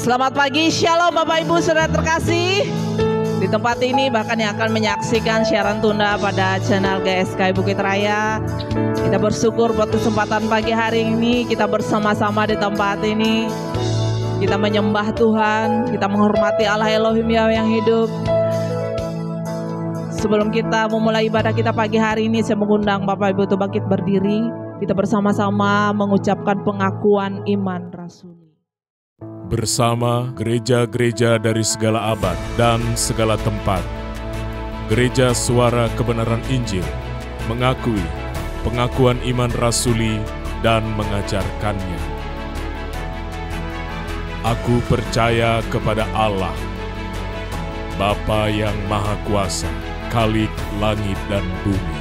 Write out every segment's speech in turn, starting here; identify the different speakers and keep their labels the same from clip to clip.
Speaker 1: Selamat pagi, Shalom Bapak Ibu Saudara terkasih. Di tempat ini bahkan yang akan menyaksikan siaran tunda pada channel GSKI Bukit Raya. Kita bersyukur buat kesempatan pagi hari ini kita bersama-sama di tempat ini. Kita menyembah Tuhan, kita menghormati Allah Elohim Yahweh yang hidup. Sebelum kita memulai ibadah kita pagi hari ini, saya mengundang Bapak Ibu untuk bangkit berdiri. Kita bersama-sama mengucapkan pengakuan iman rasuli.
Speaker 2: Bersama gereja-gereja dari segala abad dan segala tempat, Gereja Suara Kebenaran Injil mengakui pengakuan iman rasuli dan mengajarkannya. Aku percaya kepada Allah, Bapa yang Maha Kuasa, Khalik langit dan bumi,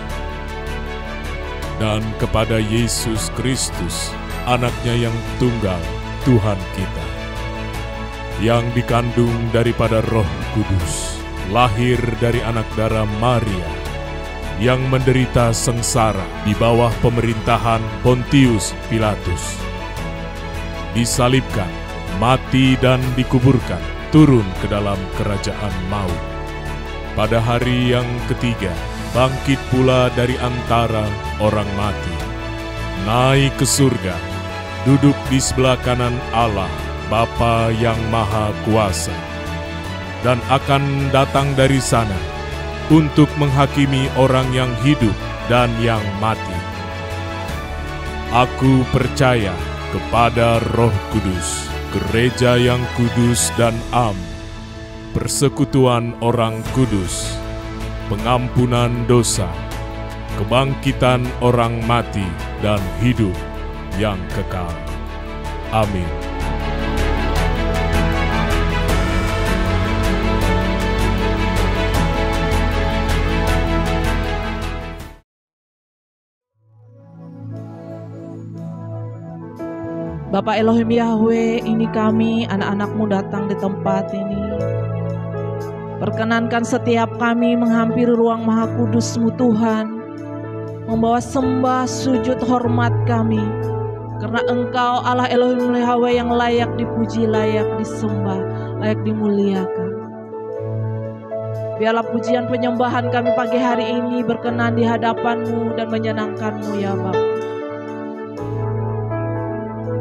Speaker 2: dan kepada Yesus Kristus, Anaknya yang tunggal, Tuhan kita, yang dikandung daripada Roh Kudus, lahir dari anak darah Maria, yang menderita sengsara di bawah pemerintahan Pontius Pilatus, disalibkan, mati dan dikuburkan, turun ke dalam kerajaan maut. Pada hari yang ketiga, bangkit pula dari antara orang mati, naik ke surga, duduk di sebelah kanan Allah, Bapa yang Maha Kuasa, dan akan datang dari sana untuk menghakimi orang yang hidup dan yang mati. Aku percaya kepada Roh Kudus, gereja yang kudus dan am, persekutuan orang kudus, pengampunan dosa, kebangkitan orang mati, dan hidup yang kekal. Amin.
Speaker 1: Bapak Elohim Yahweh, ini kami anak-anak-Mu datang di tempat ini. Perkenankan setiap kami menghampiri ruang Maha Kudus-Mu Tuhan, membawa sembah sujud hormat kami, karena Engkau Allah Elohim Yahweh yang layak dipuji, layak disembah, layak dimuliakan. Biarlah pujian penyembahan kami pagi hari ini berkenan di hadapan-Mu dan menyenangkan-Mu ya Bapa.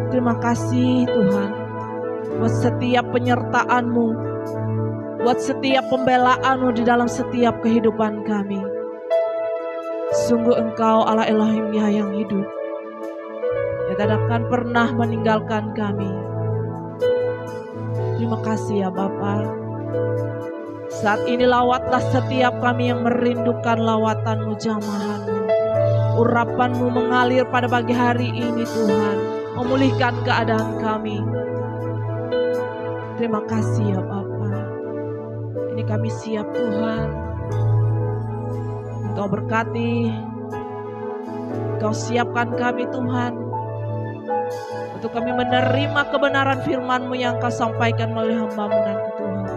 Speaker 1: Terima kasih Tuhan buat setiap penyertaan-Mu, buat setiap pembelaan-Mu di dalam setiap kehidupan kami. Sungguh Engkau Allah Elohim yang hidup, yang tidak akan pernah meninggalkan kami. Terima kasih ya Bapa. Saat ini lawatlah setiap kami yang merindukan lawatan-Mu, jamahan-Mu. Urapan-Mu mengalir pada pagi hari ini Tuhan, memulihkan keadaan kami. Terima kasih ya Bapa. Ini kami siap Tuhan. Engkau berkati, Engkau siapkan kami Tuhan, untuk kami menerima kebenaran firman-Mu yang Engkau sampaikan melalui hamba-Mu nanti Tuhan.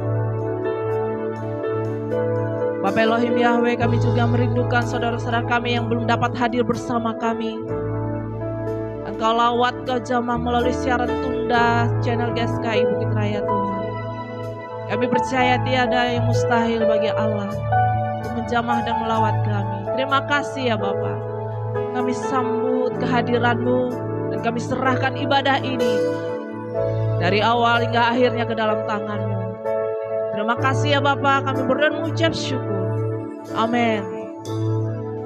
Speaker 1: Bapak Elohim Yahweh, kami juga merindukan saudara-saudara kami yang belum dapat hadir bersama kami. Engkau lawat ke jamaah melalui siaran tunda channel GSKI Bukit Raya Tuhan. Kami percaya tiada yang mustahil bagi Allah untuk menjamah dan melawat kami. Terima kasih ya Bapa. Kami sambut kehadiran-Mu dan kami serahkan ibadah ini dari awal hingga akhirnya ke dalam tangan-Mu. Terima kasih ya Bapa, kami berdoa mengucap syukur. Amin.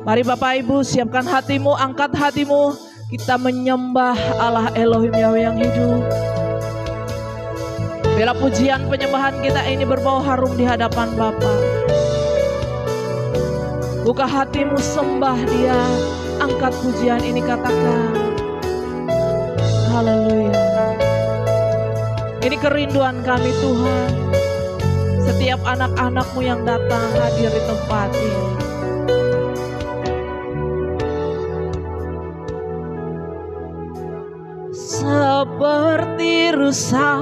Speaker 1: Mari Bapak Ibu siapkan hatimu, angkat hatimu. Kita menyembah Allah Elohim Yahweh yang hidup. Biarlah pujian penyembahan kita ini berbau harum di hadapan Bapa. Buka hatimu, sembah Dia. Angkat pujian ini, katakan haleluya. Ini kerinduan kami Tuhan. Setiap anak-anak-Mu yang datang hadir di tempat ini. Seperti rusa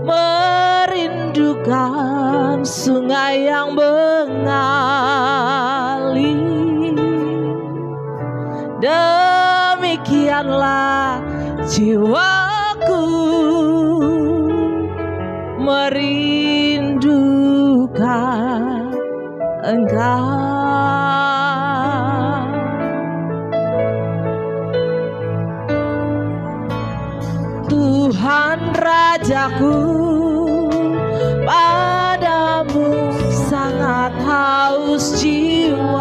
Speaker 1: merindukan sungai yang mengalir, demikianlah jiwaku merindukan Engkau. Tuhan Rajaku, padamu sangat haus jiwaku.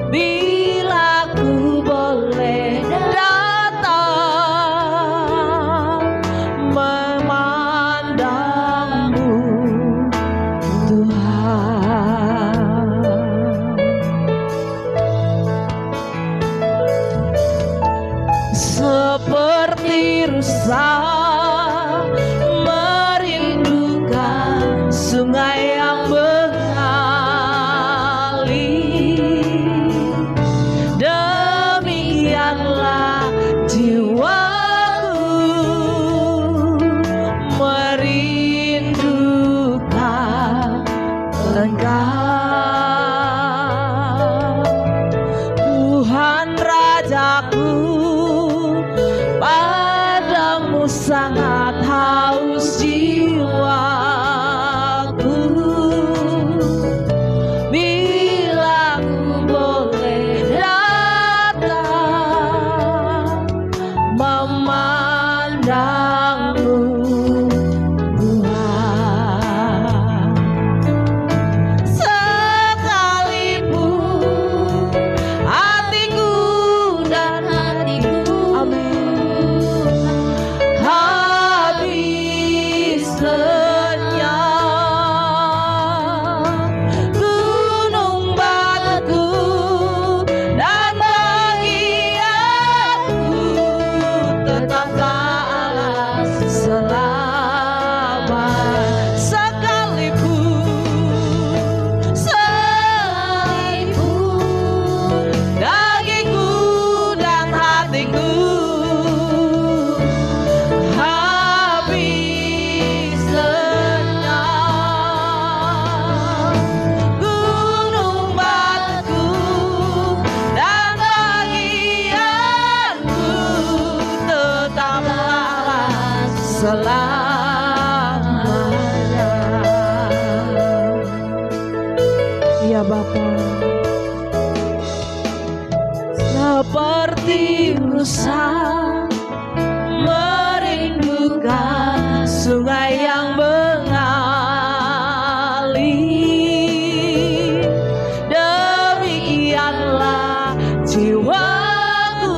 Speaker 1: Bila ku boleh datang memandangmu Tuhan. Seperti rusa merindukan sungai yang mengalir, demikianlah jiwaku merindukan Engkau. Tuhan Rajaku, padamu sangat haus jiwaku. Bila ku boleh datang memandangmu Tuhan. Sekalipun hatiku dan habis lenyap, gunung batuku dan bagianku tetaplah Allah selamat. Sekalipun dagingku dan hatiku habis lenyap, gunung batuku dan bagianku tetaplah selamanya. Ya Bapa, seperti rusa merindukan sungai yang mengalir, demikianlah jiwaku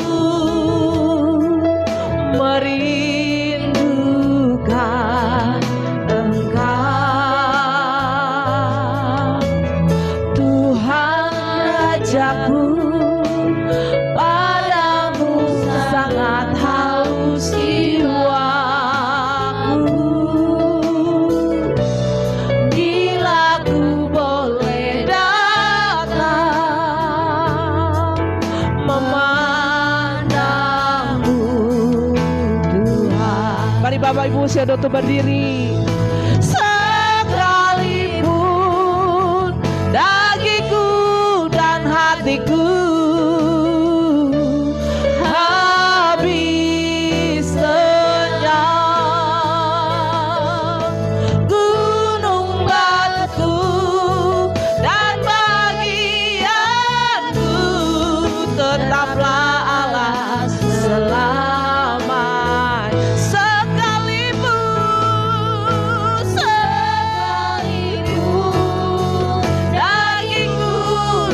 Speaker 1: merindukan Engkau. Tuhan Rajaku, padamu sangat haus jiwaku. Bila ku boleh datang memandangmu Tuhan. Mari Bapak Ibu saudara berdiri. Sekalipun dagingku dan hatiku habis lenyap, gunung batuku dan bagianku tetaplah Allah selamat. Sekalipun dagingku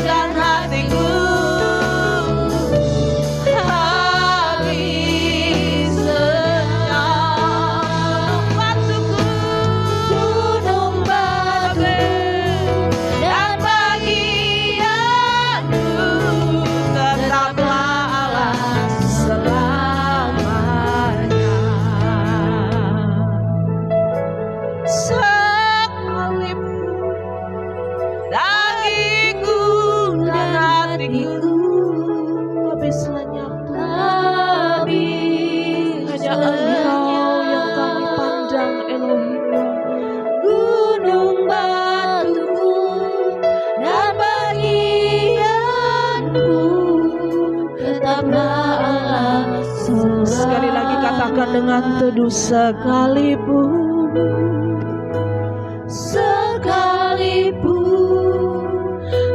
Speaker 1: dan hatiku habis lenyap, gunung batuku dan bagianku tetaplah Allah selamanya. Sekalipun dagingku dan hatiku habis lenyap, hanya Engkau yang kami pandang Elohim. Gunung batuku dan bagianku tetaplah Allah. Sekali lagi katakan katakan dengan teduh, sekalipun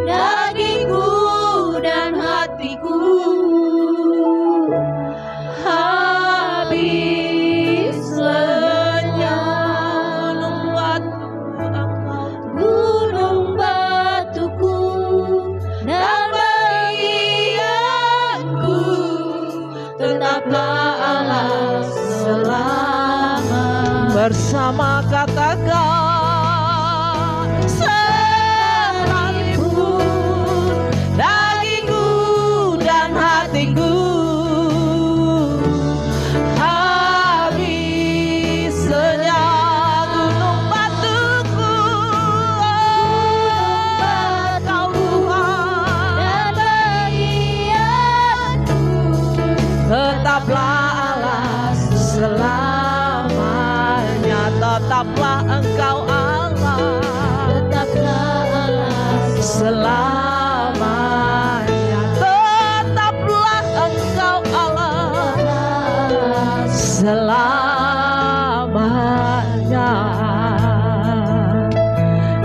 Speaker 3: dagingku dan hatiku habis lenyap. Gunung batuku dan bagianku tetaplah Allah selama.
Speaker 1: Bersama katakan, sekalipun dagingku dan hatiku habis lenyap. Gunung batuku, Kau Tuhan,
Speaker 3: Dan bagianku
Speaker 1: tetaplah Allah selamanya. Tetaplah Engkau Allah,
Speaker 3: tetaplah Allah
Speaker 1: selamanya. Tetaplah Engkau Allah selamanya.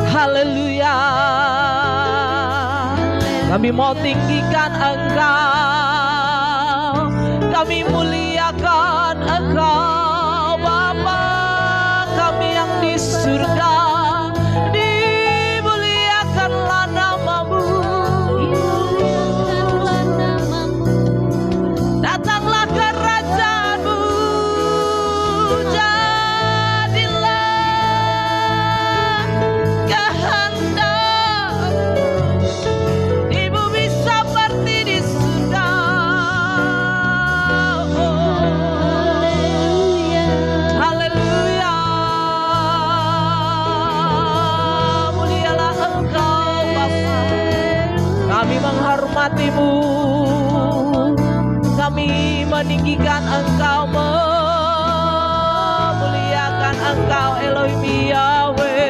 Speaker 1: Haleluya. Kami mau tinggikan Engkau, kami muliakan Engkau, Bapa kami yang di surga. Dimuliakanlah namamu, datanglah kerajaanmu, jadilah kehendakmu di bumi seperti di surga. Haleluya. Mulialah Engkau Bapa, kami menghormatimu, kami meninggikan Engkau, memuliakan Engkau Elohim Yahweh.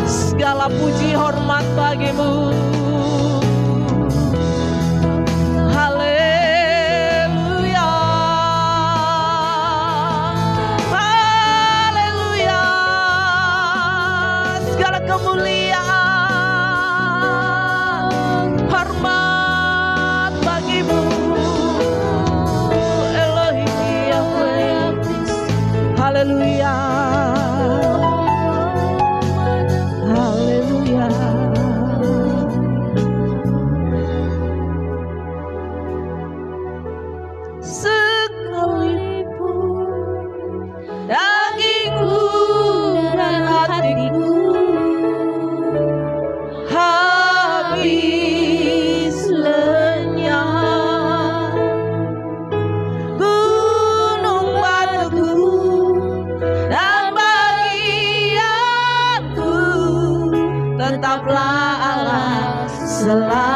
Speaker 1: Segala puji hormat bagimu. Haleluya. Haleluya. Segala kemuliaan, hormat bagimu Elohim Yahweh. Haleluya. Haleluya. Sekalipun dagingku dan hatiku habis lenyap, gunung batuku dan bagianku tetaplah Allah selamanya.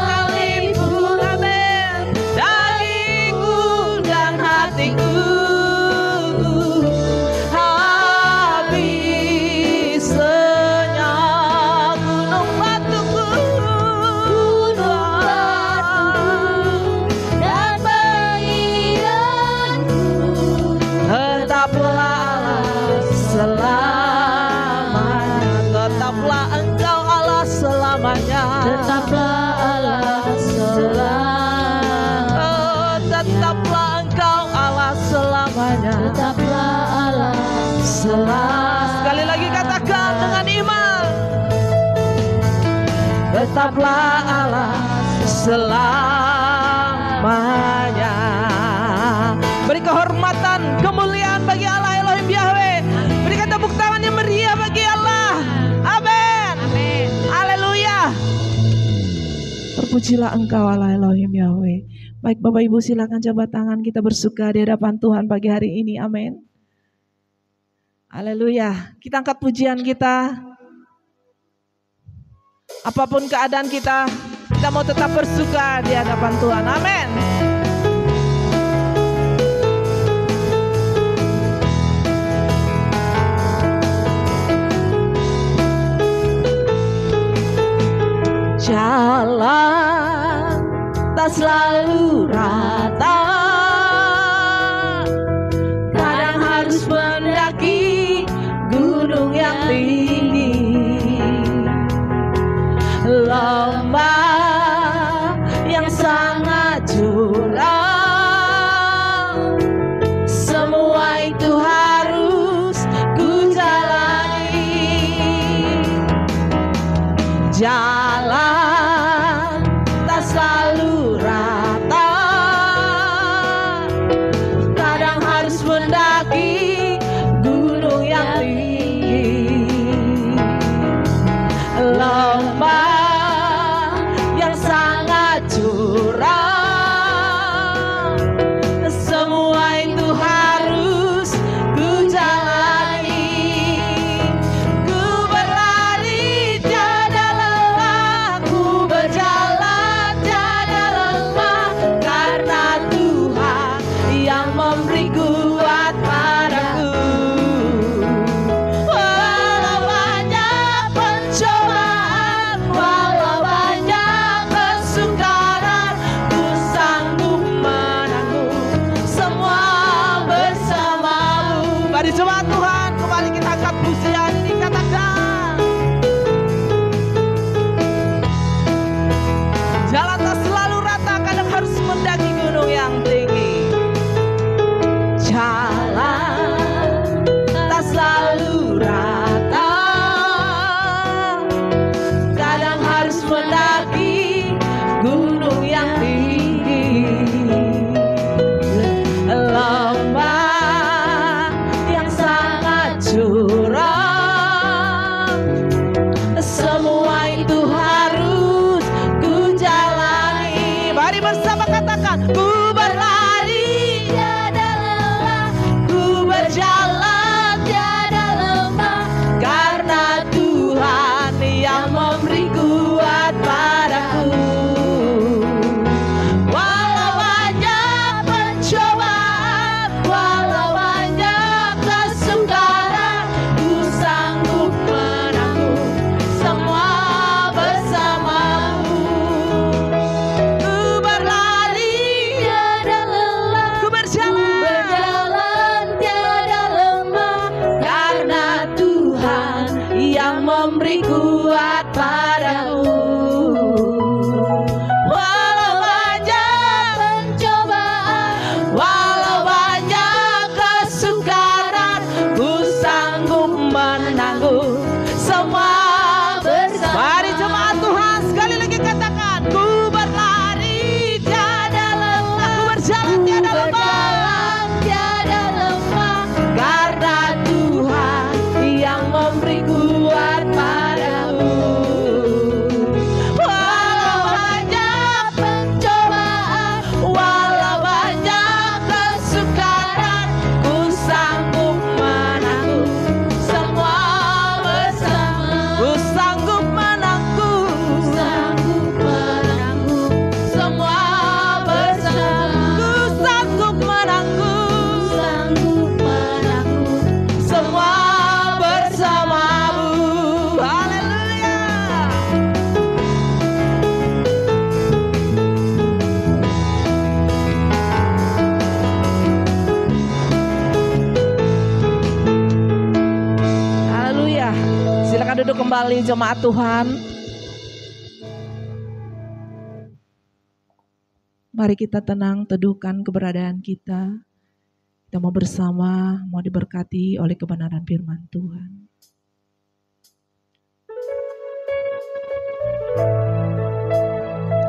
Speaker 1: Sekalipun, amin, dagingku dan hatiku habis lenyap, gunung batuku
Speaker 3: dan bagianku
Speaker 1: tetaplah Allah selamanya. Tetaplah Engkau Allah selamanya.
Speaker 3: tetaplah Allah selama.
Speaker 1: Tetaplah Engkau Allah selamanya.
Speaker 3: Tetaplah Allah
Speaker 1: Sekali lagi katakan dengan iman. Tetaplah Allah selamanya. Beri kehormatan, kemuliaan bagi Allah Elohim Yahweh. Berikan tepuk tangan yang meriah bagi Allah. Amin. Haleluya. Terpujilah Engkau Allah Elohim Yahweh. Baik Bapak Ibu, silakan jabat tangan, kita bersuka di hadapan Tuhan pagi hari ini. Amin. Haleluya. Kita angkat pujian kita. Apapun keadaan kita mau tetap bersuka di hadapan Tuhan. Amin. memberi kuat padaku. Walau banyak pencobaan, walau banyak kesukaran, ku sanggup menanggung semua bersamamu. Mari jemaat Tuhan, kembali kita angkat pujian ini, katakan jalan tak selalu rata, kadang harus mendaki gunung yang tinggi. Jalan tak selalu rata, kadang harus mendaki gunung yang tinggi. Lembah yang sangat curam, semua itu harus ku jalani. Mari bersama katakan, ku berlari tiada lelah, ku berjalan tiada lemah, karena Tuhan yang memberi kuat padaku. Walau banyak pencobaan, walau banyak kesukaran, ku sanggup menanggung semua bersamamu. Ku berlari tiada lelah, ku berjalan tiada lemah, karena Tuhan yang memberi kuat padaku. Walau banyak pencobaan, walau banyak kesukaran, ku sanggup menanggung semua bersama. Mari jemaat Tuhan, sekali lagi katakan, ku berlari tiada lelah, ku berjalan tiada lemah, karena Tuhan yang memberi kuat padaku. Walau banyak pencobaan, walau banyak kesukaran, ku sanggup menanggung semua bersama. Ku sanggup menanggung semua bersama. Ku sanggup menanggung semua bersamamu. Haleluya. Haleluya. Silakan duduk kembali jemaat Tuhan. Mari kita tenang, teduhkan keberadaan kita. Kita mau bersama, mau diberkati oleh kebenaran firman Tuhan.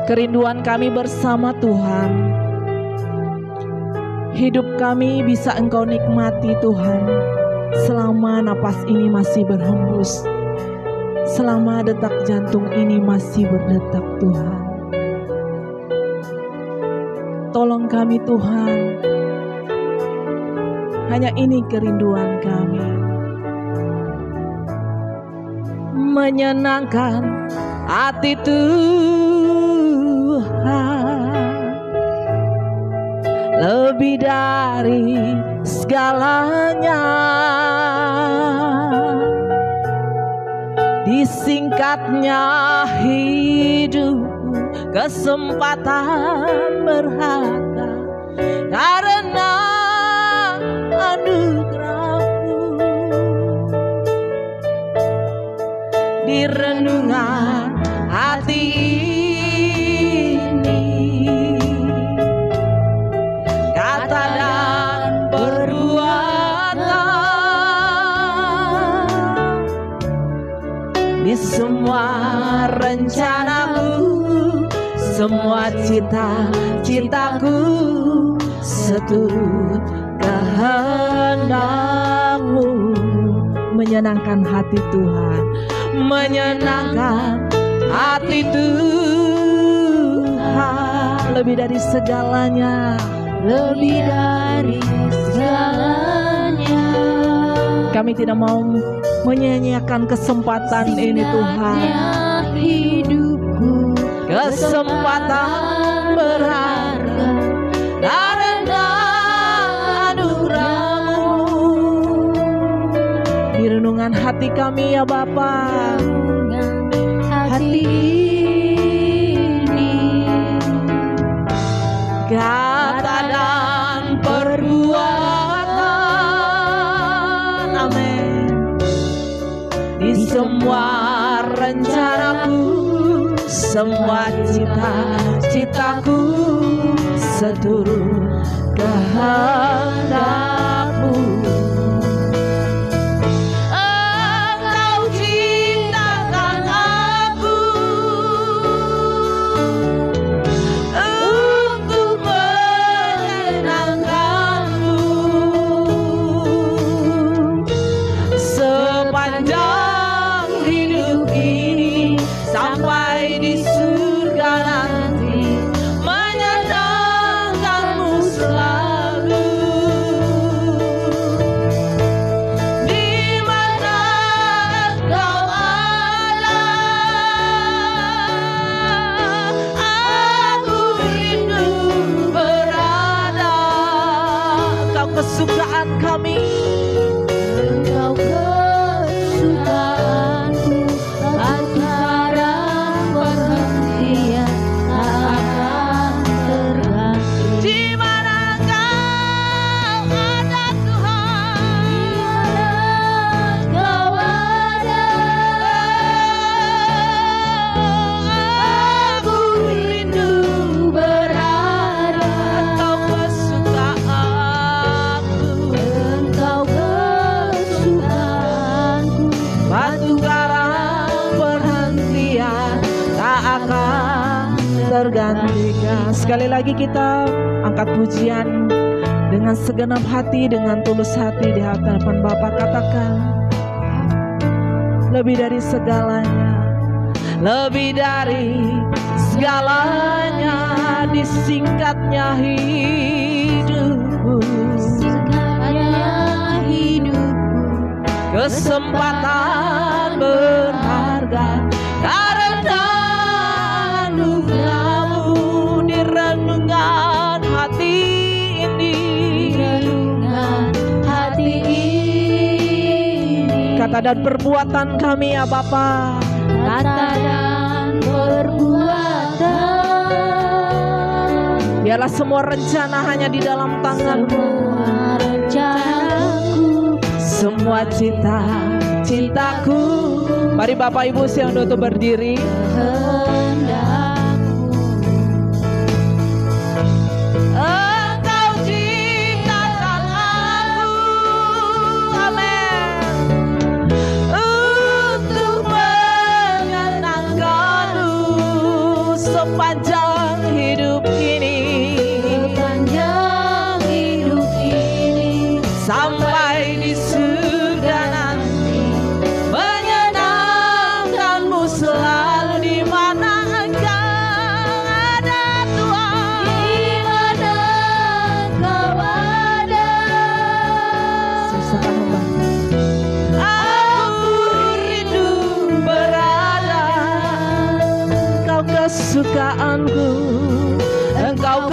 Speaker 1: Kerinduan kami bersama Tuhan. Hidup kami bisa Engkau nikmati Tuhan, selama napas ini masih berhembus, selama detak jantung ini masih berdetak Tuhan. Tolong kami Tuhan, hanya ini kerinduan kami. Menyenangkan hati Tuhan, lebih dari segalanya. Disingkatnya hidupku, kesempatan berharga karena anugerah-Mu. Di renungan hati ini, kata dan perbuatan, di semua rencanaku, semua cita-citaku, seturut kehendak-Mu. Menyenangkan hati Tuhan, menyenangkan hati Tuhan, lebih dari segalanya, lebih dari segalanya. Kami tidak mau menyanyiakan kesempatan ini Tuhan. Hidupku, kesempatan berharga karena Renungan hati kami ya Bapa.
Speaker 3: Renungan hati ini,
Speaker 1: Kata dan perbuatan, amin. Di semua rencanaku, semua cita-citaku, seluruh kehendak-Mu. Engkau ciptakan aku untuk menyenangkan-Mu. Sepanjang hidup ini sampai di surga nanti, menyenangkan-Mu selalu. Di mana Engkau ada, aku rindu berada. Engkau kesukaan kami,
Speaker 3: Engkau kesukaanku, antara perhentian tak akan terganti.
Speaker 1: di mana Engkau ada Tuhan.
Speaker 3: Engkau ada,
Speaker 1: Aku rindu berada. Engkau kesukaanku,
Speaker 3: Engkau kesukaanku,
Speaker 1: batu karang perhentian tak akan tergantikan. Sekali lagi kita angkat pujian dengan segenap hati, dengan tulus hati di hadapan Bapa. Katakan, lebih dari segalanya, lebih dari segalanya, disingkatnya hidupku,
Speaker 3: singkatnya hidupku,
Speaker 1: kesempatan berharga karena anugerah-Mu. Di renungan hati ini,
Speaker 3: renungan hati ini,
Speaker 1: kata dan perbuatan kami ya Bapa,
Speaker 3: kata dan perbuatan,
Speaker 1: biarlah semua rencana hanya di dalam tangan-Mu.
Speaker 3: semua rencanaku,
Speaker 1: Semua cita-citaku. Mari Bapak Ibu siang untuk berdiri.
Speaker 3: kehendakmu.
Speaker 1: Engkau ciptakan aku, amin, untuk menyenangkan-Mu sepanjang hidup ini,
Speaker 3: Sepanjang hidup ini,
Speaker 1: sampai di surga nanti, menyenangkan-Mu selalu. Di mana Engkau ada Tuhan,
Speaker 3: di mana Engkau ada,
Speaker 1: Sesakan hamba, aku rindu berada. Engkau kesukaanku, Engkau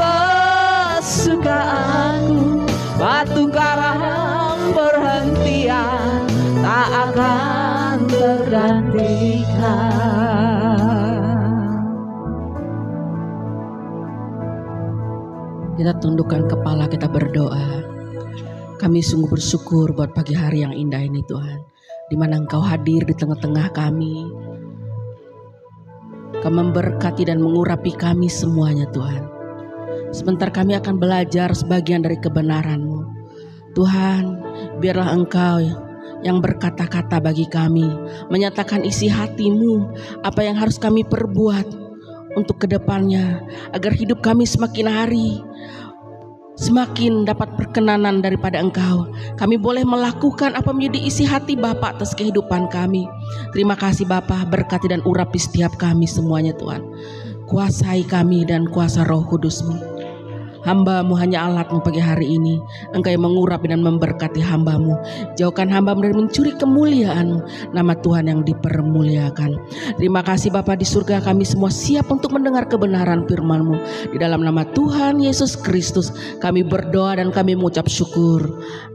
Speaker 1: kesukaanku, batu karang perhentian tak akan tergantikan.
Speaker 4: Kita tundukkan kepala, kita berdoa. Kami sungguh bersyukur buat pagi hari yang indah ini Tuhan, di mana Engkau hadir di tengah-tengah kami. Kau memberkati dan mengurapi kami semuanya Tuhan. Sebentar kami akan belajar sebagian dari kebenaran-Mu. Tuhan, biarlah Engkau yang berkata-kata bagi kami, menyatakan isi hati-Mu, apa yang harus kami perbuat untuk kedepannya, agar hidup kami semakin hari semakin dapat perkenanan daripada Engkau. Kami boleh melakukan apa menjadi isi hati Bapa atas kehidupan kami. Terima kasih Bapa, berkati dan urapi setiap kami semuanya Tuhan. Kuasai kami dan kuasa Roh Kudus-Mu. Hamba-Mu hanya alat-Mu pagi hari ini. Engkau yang mengurapi dan memberkati hamba-Mu. Jauhkan hamba-Mu dari mencuri kemuliaan-Mu. Nama Tuhan yang dipermuliakan. Terima kasih Bapa, di surga kami semua siap untuk mendengar kebenaran firman-Mu. Di dalam nama Tuhan Yesus Kristus kami berdoa dan kami mengucap syukur.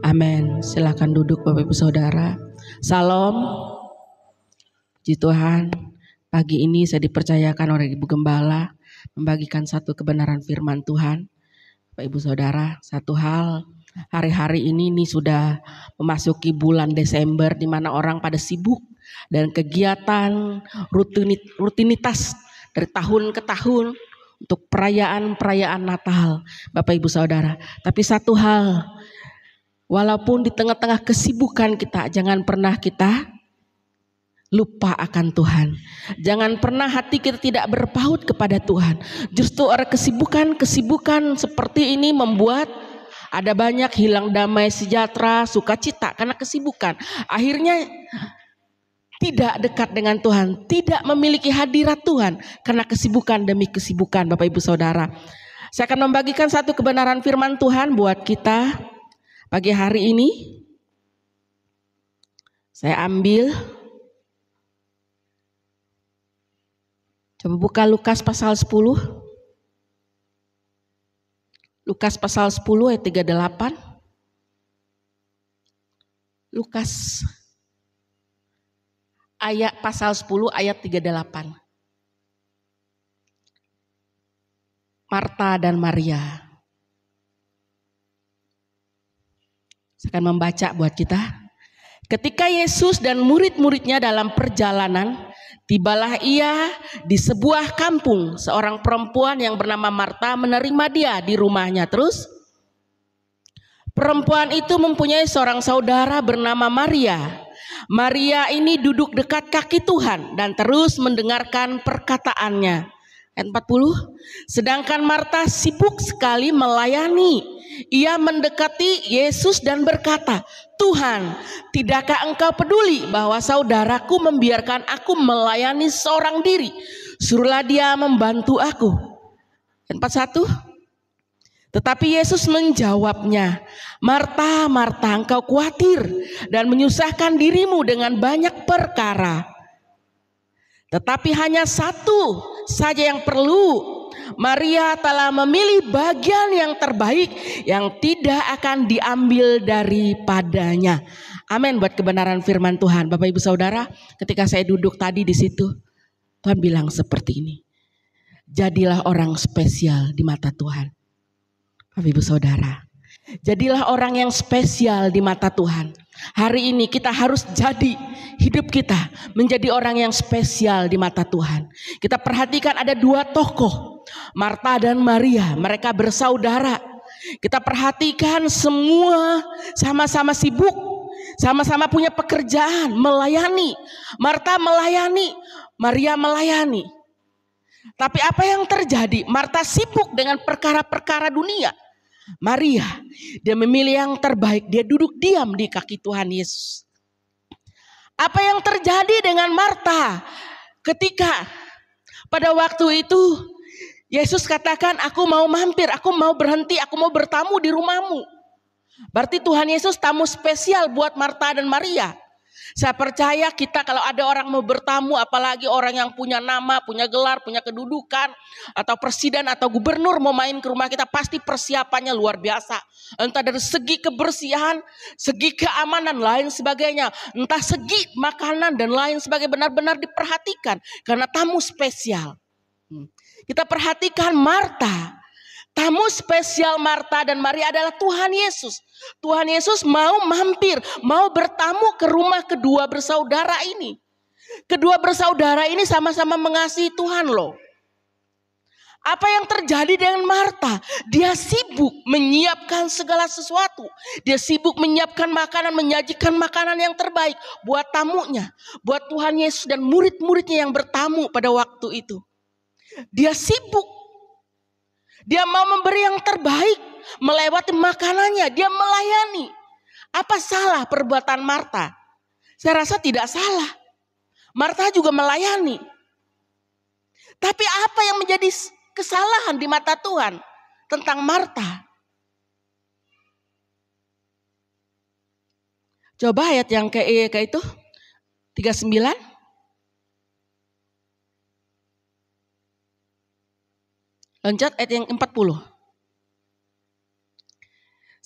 Speaker 4: Amin. Silakan duduk Bapak Ibu Saudara. Salam. Puji Tuhan, pagi ini saya dipercayakan oleh Ibu Gembala membagikan satu kebenaran firman Tuhan. Bapak Ibu Saudara, satu hal, hari-hari ini sudah memasuki bulan Desember di mana orang pada sibuk dan kegiatan rutinitas dari tahun ke tahun untuk perayaan Natal, Bapak Ibu Saudara. Tapi satu hal, walaupun di tengah-tengah kesibukan kita, jangan pernah kita lupa akan Tuhan. Jangan pernah hati kita tidak berpaut kepada Tuhan. Justru orang kesibukan seperti ini membuat ada banyak hilang damai sejahtera, sukacita karena kesibukan. Akhirnya tidak dekat dengan Tuhan, tidak memiliki hadirat Tuhan karena kesibukan demi kesibukan, Bapak Ibu Saudara. Saya akan membagikan satu kebenaran firman Tuhan buat kita pagi hari ini. Saya ambil, coba buka Lukas pasal 10. Lukas pasal 10 ayat 38. Lukas ayat pasal 10 ayat 38. Marta dan Maria. Saya akan membaca buat kita. Ketika Yesus dan murid-muridnya dalam perjalanan, tibalah ia di sebuah kampung. Seorang perempuan yang bernama Marta menerima dia di rumahnya. Terus perempuan itu mempunyai seorang saudara bernama Maria. Maria ini duduk dekat kaki Tuhan dan terus mendengarkan perkataannya. Ayat 40. Sedangkan Marta sibuk sekali melayani. Ia mendekati Yesus dan berkata, Tuhan, tidakkah engkau peduli bahwa saudaraku membiarkan aku melayani seorang diri? Suruhlah dia membantu aku. Ayat 41. Tetapi Yesus menjawabnya, Marta, Marta, engkau khawatir dan menyusahkan dirimu dengan banyak perkara. Tetapi hanya satu saja yang perlu. Maria telah memilih bagian yang terbaik yang tidak akan diambil daripadanya. Amin buat kebenaran firman Tuhan. Bapak Ibu Saudara, ketika saya duduk tadi di situ, Tuhan bilang seperti ini. Jadilah orang spesial di mata Tuhan. Bapak Ibu Saudara, jadilah orang yang spesial di mata Tuhan. Hari ini kita harus jadi hidup kita menjadi orang yang spesial di mata Tuhan. Kita perhatikan ada dua tokoh, Marta dan Maria, mereka bersaudara. Kita perhatikan semua sama-sama sibuk, sama-sama punya pekerjaan, melayani. Marta melayani, Maria melayani. Tapi apa yang terjadi? Marta sibuk dengan perkara-perkara dunia. Maria, dia memilih yang terbaik, dia duduk diam di kaki Tuhan Yesus. Apa yang terjadi dengan Marta ketika pada waktu itu Yesus katakan, aku mau mampir, aku mau berhenti, aku mau bertamu di rumahmu. Berarti Tuhan Yesus tamu spesial buat Marta dan Maria. Saya percaya kita kalau ada orang mau bertamu, apalagi orang yang punya nama, punya gelar, punya kedudukan, atau presiden atau gubernur mau main ke rumah kita, pasti persiapannya luar biasa. Entah dari segi kebersihan, segi keamanan, lain sebagainya. Entah segi makanan dan lain sebagainya, benar-benar diperhatikan. Karena tamu spesial. Kita perhatikan Marta. Tamu spesial Marta dan Maria adalah Tuhan Yesus. Tuhan Yesus mau mampir, mau bertamu ke rumah kedua bersaudara ini. Kedua bersaudara ini sama-sama mengasihi Tuhan loh. Apa yang terjadi dengan Marta? Dia sibuk menyiapkan segala sesuatu. Dia sibuk menyiapkan makanan, menyajikan makanan yang terbaik buat tamunya. Buat Tuhan Yesus dan murid-muridnya yang bertamu pada waktu itu. Dia sibuk. Dia mau memberi yang terbaik, melewati makanannya, dia melayani. Apa salah perbuatan Marta? Saya rasa tidak salah. Marta juga melayani. Tapi apa yang menjadi kesalahan di mata Tuhan tentang Marta? Coba ayat yang kayak itu, 39. Loncat ayat yang 40.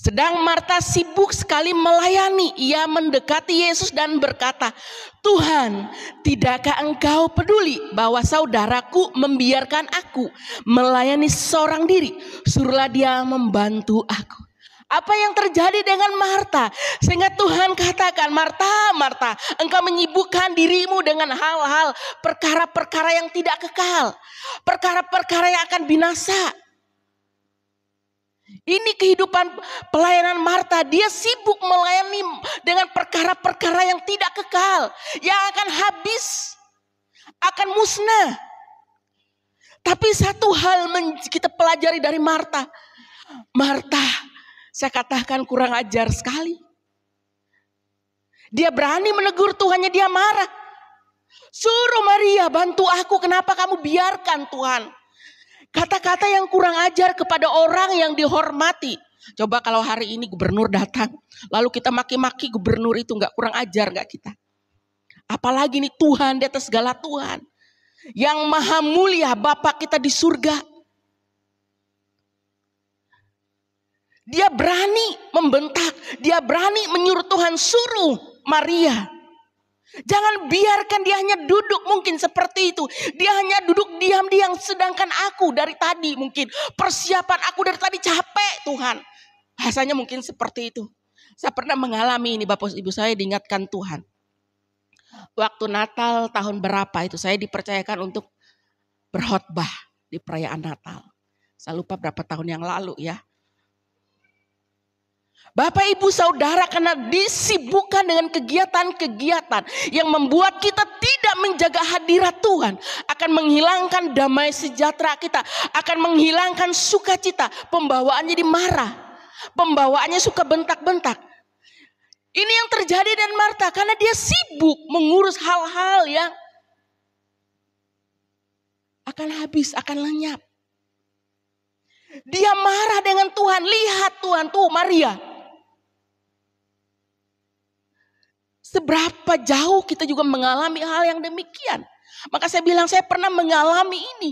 Speaker 4: Sedang Marta sibuk sekali melayani. Ia mendekati Yesus dan berkata, "Tuhan, tidakkah engkau peduli bahwa saudaraku membiarkan aku melayani seorang diri? Suruhlah dia membantu aku." Apa yang terjadi dengan Marta? Sehingga Tuhan katakan, "Marta, Marta, engkau menyibukkan dirimu dengan hal-hal perkara-perkara yang tidak kekal. Perkara-perkara yang akan binasa." Ini kehidupan pelayanan Marta. Dia sibuk melayani dengan perkara-perkara yang tidak kekal, yang akan habis, akan musnah. Tapi satu hal kita pelajari dari Marta. Marta, saya katakan kurang ajar sekali. Dia berani menegur Tuhannya, dia marah. "Suruh Maria bantu aku, kenapa kamu biarkan Tuhan?" Kata-kata yang kurang ajar kepada orang yang dihormati. Coba kalau hari ini gubernur datang, lalu kita maki-maki gubernur itu, nggak kurang ajar nggak kita? Apalagi nih Tuhan di atas segala Tuhan, yang maha mulia, Bapa kita di surga. Dia berani membentak, dia berani menyuruh Tuhan, "Suruh Maria." Jangan biarkan dia hanya duduk mungkin seperti itu. Dia hanya duduk diam-diam, sedangkan aku dari tadi mungkin persiapan aku dari tadi capek Tuhan. Bahasanya mungkin seperti itu. Saya pernah mengalami ini, Bapak Ibu, saya diingatkan Tuhan. Waktu Natal tahun berapa itu saya dipercayakan untuk berkhotbah di perayaan Natal. Saya lupa berapa tahun yang lalu ya. Bapak Ibu Saudara, karena disibukkan dengan kegiatan-kegiatan yang membuat kita tidak menjaga hadirat Tuhan, akan menghilangkan damai sejahtera kita, akan menghilangkan sukacita, pembawaannya dimarah, pembawaannya suka bentak-bentak. Ini yang terjadi dengan Marta karena dia sibuk mengurus hal-hal yang akan habis, akan lenyap. Dia marah dengan Tuhan. Lihat Tuhan tuh Maria. Seberapa jauh kita juga mengalami hal yang demikian. Maka saya bilang saya pernah mengalami ini.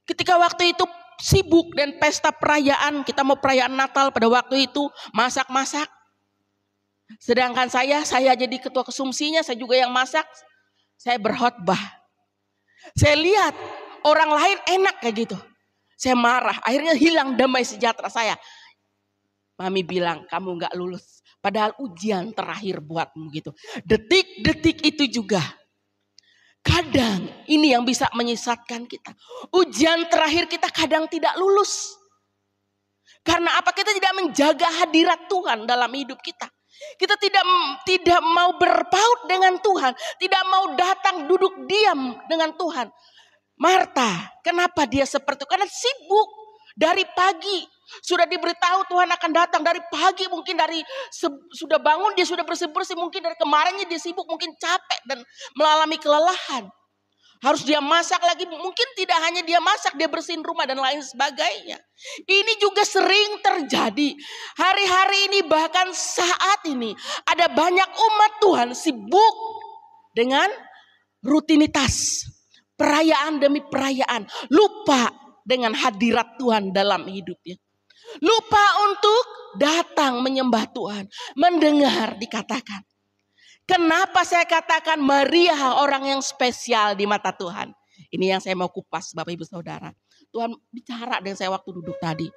Speaker 4: Ketika waktu itu sibuk dan pesta perayaan, kita mau perayaan Natal pada waktu itu, masak-masak. Sedangkan saya jadi ketua konsumsinya, saya juga yang masak. Saya berkhotbah. Saya lihat orang lain enak kayak gitu. Saya marah, akhirnya hilang damai sejahtera saya. Mami bilang, "Kamu gak lulus. Padahal ujian terakhir buatmu," gitu. Detik-detik itu juga. Kadang ini yang bisa menyesatkan kita. Ujian terakhir kita kadang tidak lulus. Karena apa? Kita tidak menjaga hadirat Tuhan dalam hidup kita. Kita tidak mau berpaut dengan Tuhan. Tidak mau datang duduk diam dengan Tuhan. Marta, kenapa dia seperti itu? Karena sibuk dari pagi. Sudah diberitahu Tuhan akan datang dari pagi, mungkin dari sudah bangun dia sudah bersih-bersih, mungkin dari kemarinnya dia sibuk, mungkin capek dan mengalami kelelahan. Harus dia masak lagi, mungkin tidak hanya dia masak, dia bersihin rumah dan lain sebagainya. Ini juga sering terjadi. Hari-hari ini bahkan saat ini ada banyak umat Tuhan sibuk dengan rutinitas. Perayaan demi perayaan. Lupa dengan hadirat Tuhan dalam hidupnya. Lupa untuk datang menyembah Tuhan. Mendengar dikatakan. Kenapa saya katakan Maria orang yang spesial di mata Tuhan. Ini yang saya mau kupas Bapak Ibu Saudara. Tuhan bicara dengan saya waktu duduk tadi.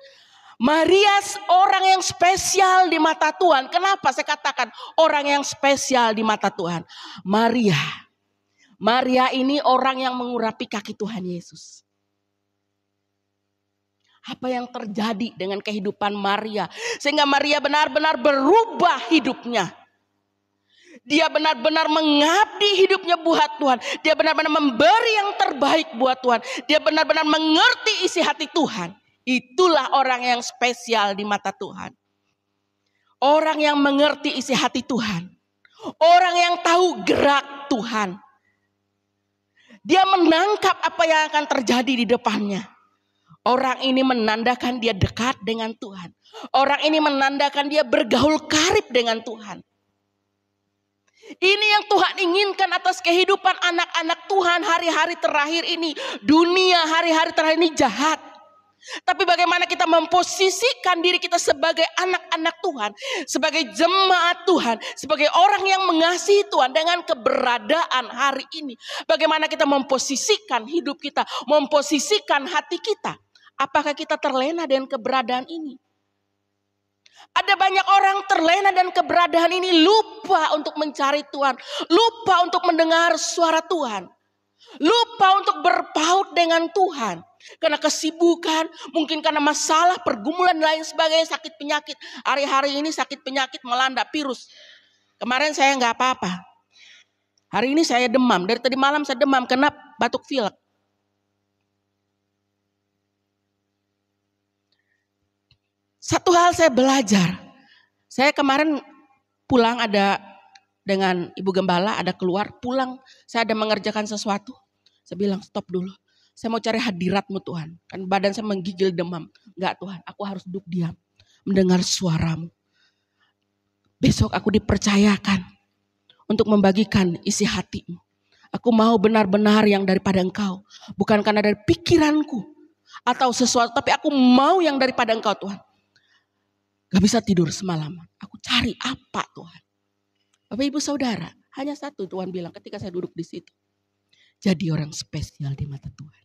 Speaker 4: Maria orang yang spesial di mata Tuhan. Kenapa saya katakan orang yang spesial di mata Tuhan. Maria ini orang yang mengurapi kaki Tuhan Yesus. Apa yang terjadi dengan kehidupan Maria. Sehingga Maria benar-benar berubah hidupnya. Dia benar-benar mengabdi hidupnya buat Tuhan. Dia benar-benar memberi yang terbaik buat Tuhan. Dia benar-benar mengerti isi hati Tuhan. Itulah orang yang spesial di mata Tuhan. Orang yang mengerti isi hati Tuhan. Orang yang tahu gerak Tuhan. Dia menangkap apa yang akan terjadi di depannya. Orang ini menandakan dia dekat dengan Tuhan. Orang ini menandakan dia bergaul karib dengan Tuhan. Ini yang Tuhan inginkan atas kehidupan anak-anak Tuhan hari-hari terakhir ini. Dunia hari-hari terakhir ini jahat. Tapi bagaimana kita memposisikan diri kita sebagai anak-anak Tuhan, sebagai jemaat Tuhan, sebagai orang yang mengasihi Tuhan dengan keberadaan hari ini. Bagaimana kita memposisikan hidup kita, memposisikan hati kita. Apakah kita terlena dengan keberadaan ini? Ada banyak orang terlena dan keberadaan ini, lupa untuk mencari Tuhan, lupa untuk mendengar suara Tuhan, lupa untuk berpaut dengan Tuhan. Karena kesibukan, mungkin karena masalah, pergumulan dan lain sebagainya, sakit penyakit. Hari-hari ini sakit penyakit melanda, virus. Kemarin saya nggak apa-apa. Hari ini saya demam, dari tadi malam saya demam, kena batuk pilek. Satu hal saya belajar. Saya kemarin pulang ada dengan Ibu Gembala, ada keluar, pulang saya ada mengerjakan sesuatu. Saya bilang stop dulu. Saya mau cari hadirat-Mu Tuhan. Kan badan saya menggigil demam. Enggak Tuhan, aku harus duduk diam. Mendengar suara-Mu. Besok aku dipercayakan untuk membagikan isi hati-Mu. Aku mau benar-benar yang daripada Engkau. Bukan karena dari pikiranku atau sesuatu. Tapi aku mau yang daripada Engkau Tuhan. Gak bisa tidur semalaman. Aku cari apa Tuhan. Bapak Ibu Saudara, hanya satu Tuhan bilang ketika saya duduk di situ. Jadi orang spesial di mata Tuhan.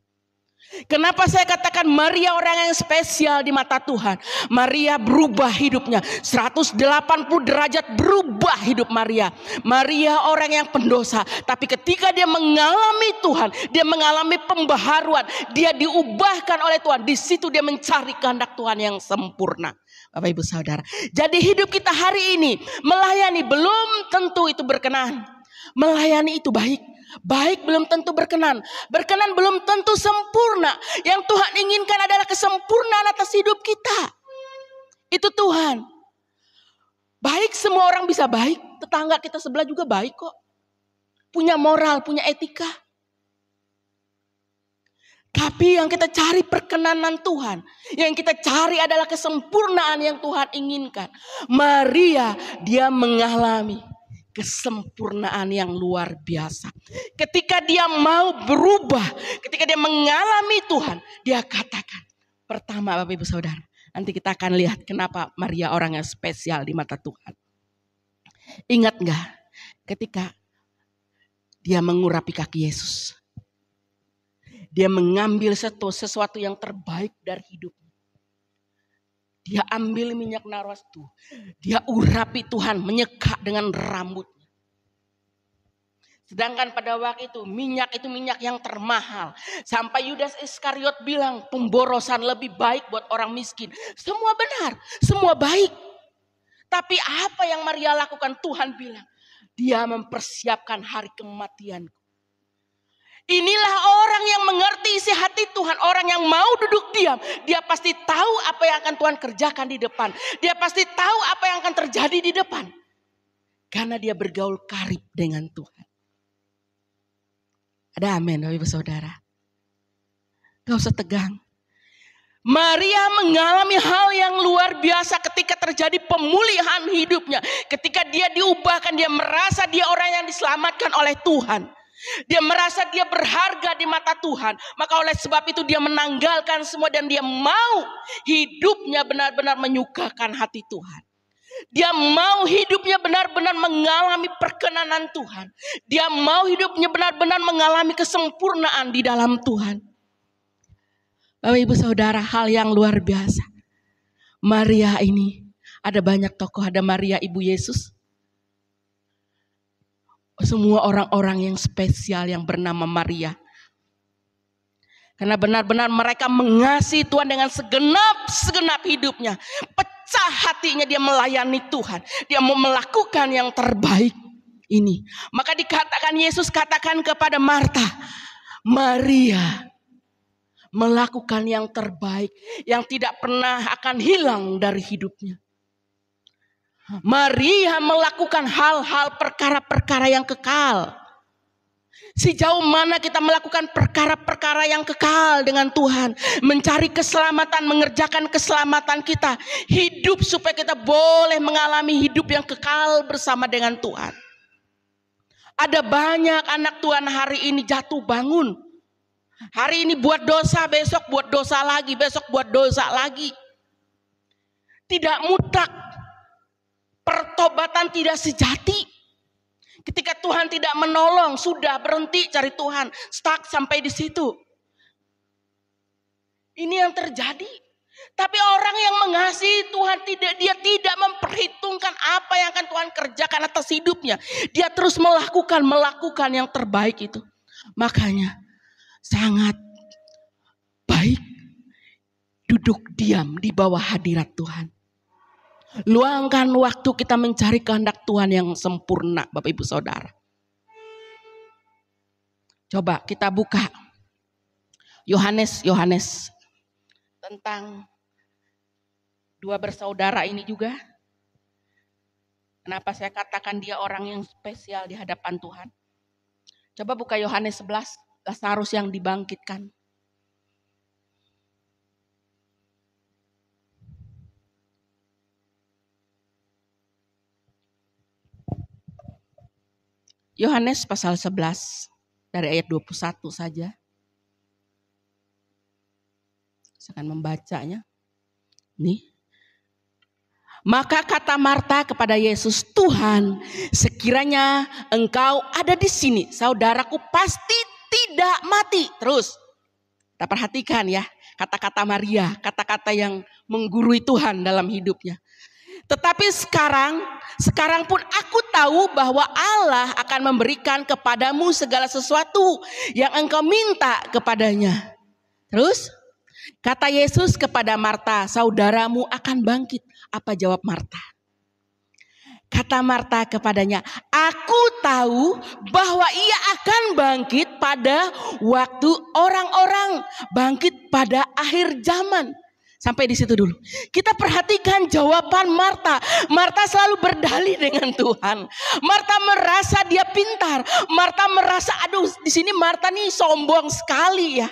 Speaker 4: Kenapa saya katakan Maria orang yang spesial di mata Tuhan? Maria berubah hidupnya. 180 derajat berubah hidup Maria. Maria orang yang pendosa. Tapi ketika dia mengalami Tuhan, dia mengalami pembaharuan, dia diubahkan oleh Tuhan. Di situ dia mencari kehendak Tuhan yang sempurna. Bapak Ibu Saudara. Jadi hidup kita hari ini melayani belum tentu itu berkenan. Melayani itu baik. Baik belum tentu berkenan. Berkenan belum tentu sempurna. Yang Tuhan inginkan adalah kesempurnaan atas hidup kita. Itu Tuhan. Baik semua orang bisa baik. Tetangga kita sebelah juga baik kok. Punya moral, punya etika. Tapi yang kita cari perkenanan Tuhan. Yang kita cari adalah kesempurnaan yang Tuhan inginkan. Maria dia mengalami kesempurnaan yang luar biasa. Ketika dia mau berubah, ketika dia mengalami Tuhan, dia katakan. Pertama Bapak Ibu Saudara, nanti kita akan lihat kenapa Maria orang yang spesial di mata Tuhan. Ingat gak ketika dia mengurapi kaki Yesus? Dia mengambil sesuatu yang terbaik dari hidupnya. Dia ambil minyak narwastu. Dia urapi Tuhan, menyeka dengan rambutnya. Sedangkan pada waktu itu minyak yang termahal. Sampai Yudas Iskariot bilang pemborosan lebih baik buat orang miskin. Semua benar, semua baik. Tapi apa yang Maria lakukan? Tuhan bilang, dia mempersiapkan hari kematianku. Inilah orang yang mengerti isi hati Tuhan. Orang yang mau duduk diam. Dia pasti tahu apa yang akan Tuhan kerjakan di depan. Dia pasti tahu apa yang akan terjadi di depan. Karena dia bergaul karib dengan Tuhan. Ada amin Bapak Ibu Saudara. Gak usah tegang. Maria mengalami hal yang luar biasa ketika terjadi pemulihan hidupnya. Ketika dia diubahkan, dia merasa dia orang yang diselamatkan oleh Tuhan. Dia merasa dia berharga di mata Tuhan. Maka oleh sebab itu dia menanggalkan semua dan dia mau hidupnya benar-benar menyukakan hati Tuhan. Dia mau hidupnya benar-benar mengalami perkenanan Tuhan. Dia mau hidupnya benar-benar mengalami kesempurnaan di dalam Tuhan. Bapak Ibu Saudara, hal yang luar biasa. Maria ini, ada banyak tokoh, ada Maria Ibu Yesus. Semua orang-orang yang spesial yang bernama Maria. Karena benar-benar mereka mengasihi Tuhan dengan segenap hidupnya. Pecah hatinya dia melayani Tuhan. Dia mau melakukan yang terbaik ini. Maka dikatakan Yesus katakan kepada Marta, Maria melakukan yang terbaik. Yang tidak pernah akan hilang dari hidupnya. Maria melakukan hal-hal perkara-perkara yang kekal. Sejauh mana kita melakukan perkara-perkara yang kekal dengan Tuhan. Mencari keselamatan, mengerjakan keselamatan kita. Hidup supaya kita boleh mengalami hidup yang kekal bersama dengan Tuhan. Ada banyak anak Tuhan hari ini jatuh bangun. Hari ini buat dosa, besok buat dosa lagi, besok buat dosa lagi. Tidak mutlak. Pertobatan tidak sejati. Ketika Tuhan tidak menolong, sudah berhenti cari Tuhan. Stuck sampai di situ. Ini yang terjadi. Tapi orang yang mengasihi Tuhan, dia tidak memperhitungkan apa yang akan Tuhan kerjakan atas hidupnya. Dia terus melakukan yang terbaik itu. Makanya sangat baik duduk diam di bawah hadirat Tuhan. Luangkan waktu kita mencari kehendak Tuhan yang sempurna, Bapak Ibu Saudara. Coba kita buka Yohanes tentang dua bersaudara ini juga. Kenapa saya katakan dia orang yang spesial di hadapan Tuhan? Coba buka Yohanes 11, Lazarus yang dibangkitkan. Yohanes pasal 11 dari ayat 21 saja. Saya akan membacanya. Nih. Maka kata Marta kepada Yesus, Tuhan, sekiranya engkau ada di sini, saudaraku pasti tidak mati. Terus, kita perhatikan ya, kata-kata Maria, kata-kata yang menggurui Tuhan dalam hidupnya. Tetapi sekarang pun aku tahu bahwa Allah akan memberikan kepadamu segala sesuatu yang engkau minta kepadanya. Terus kata Yesus kepada Marta, saudaramu akan bangkit. Apa jawab Marta? Kata Marta kepadanya, aku tahu bahwa ia akan bangkit pada waktu orang-orang bangkit pada akhir zaman. Sampai di situ dulu. Kita perhatikan jawaban Marta. Marta selalu berdalih dengan Tuhan. Marta merasa dia pintar. Marta merasa, aduh, di sini Marta nih sombong sekali ya.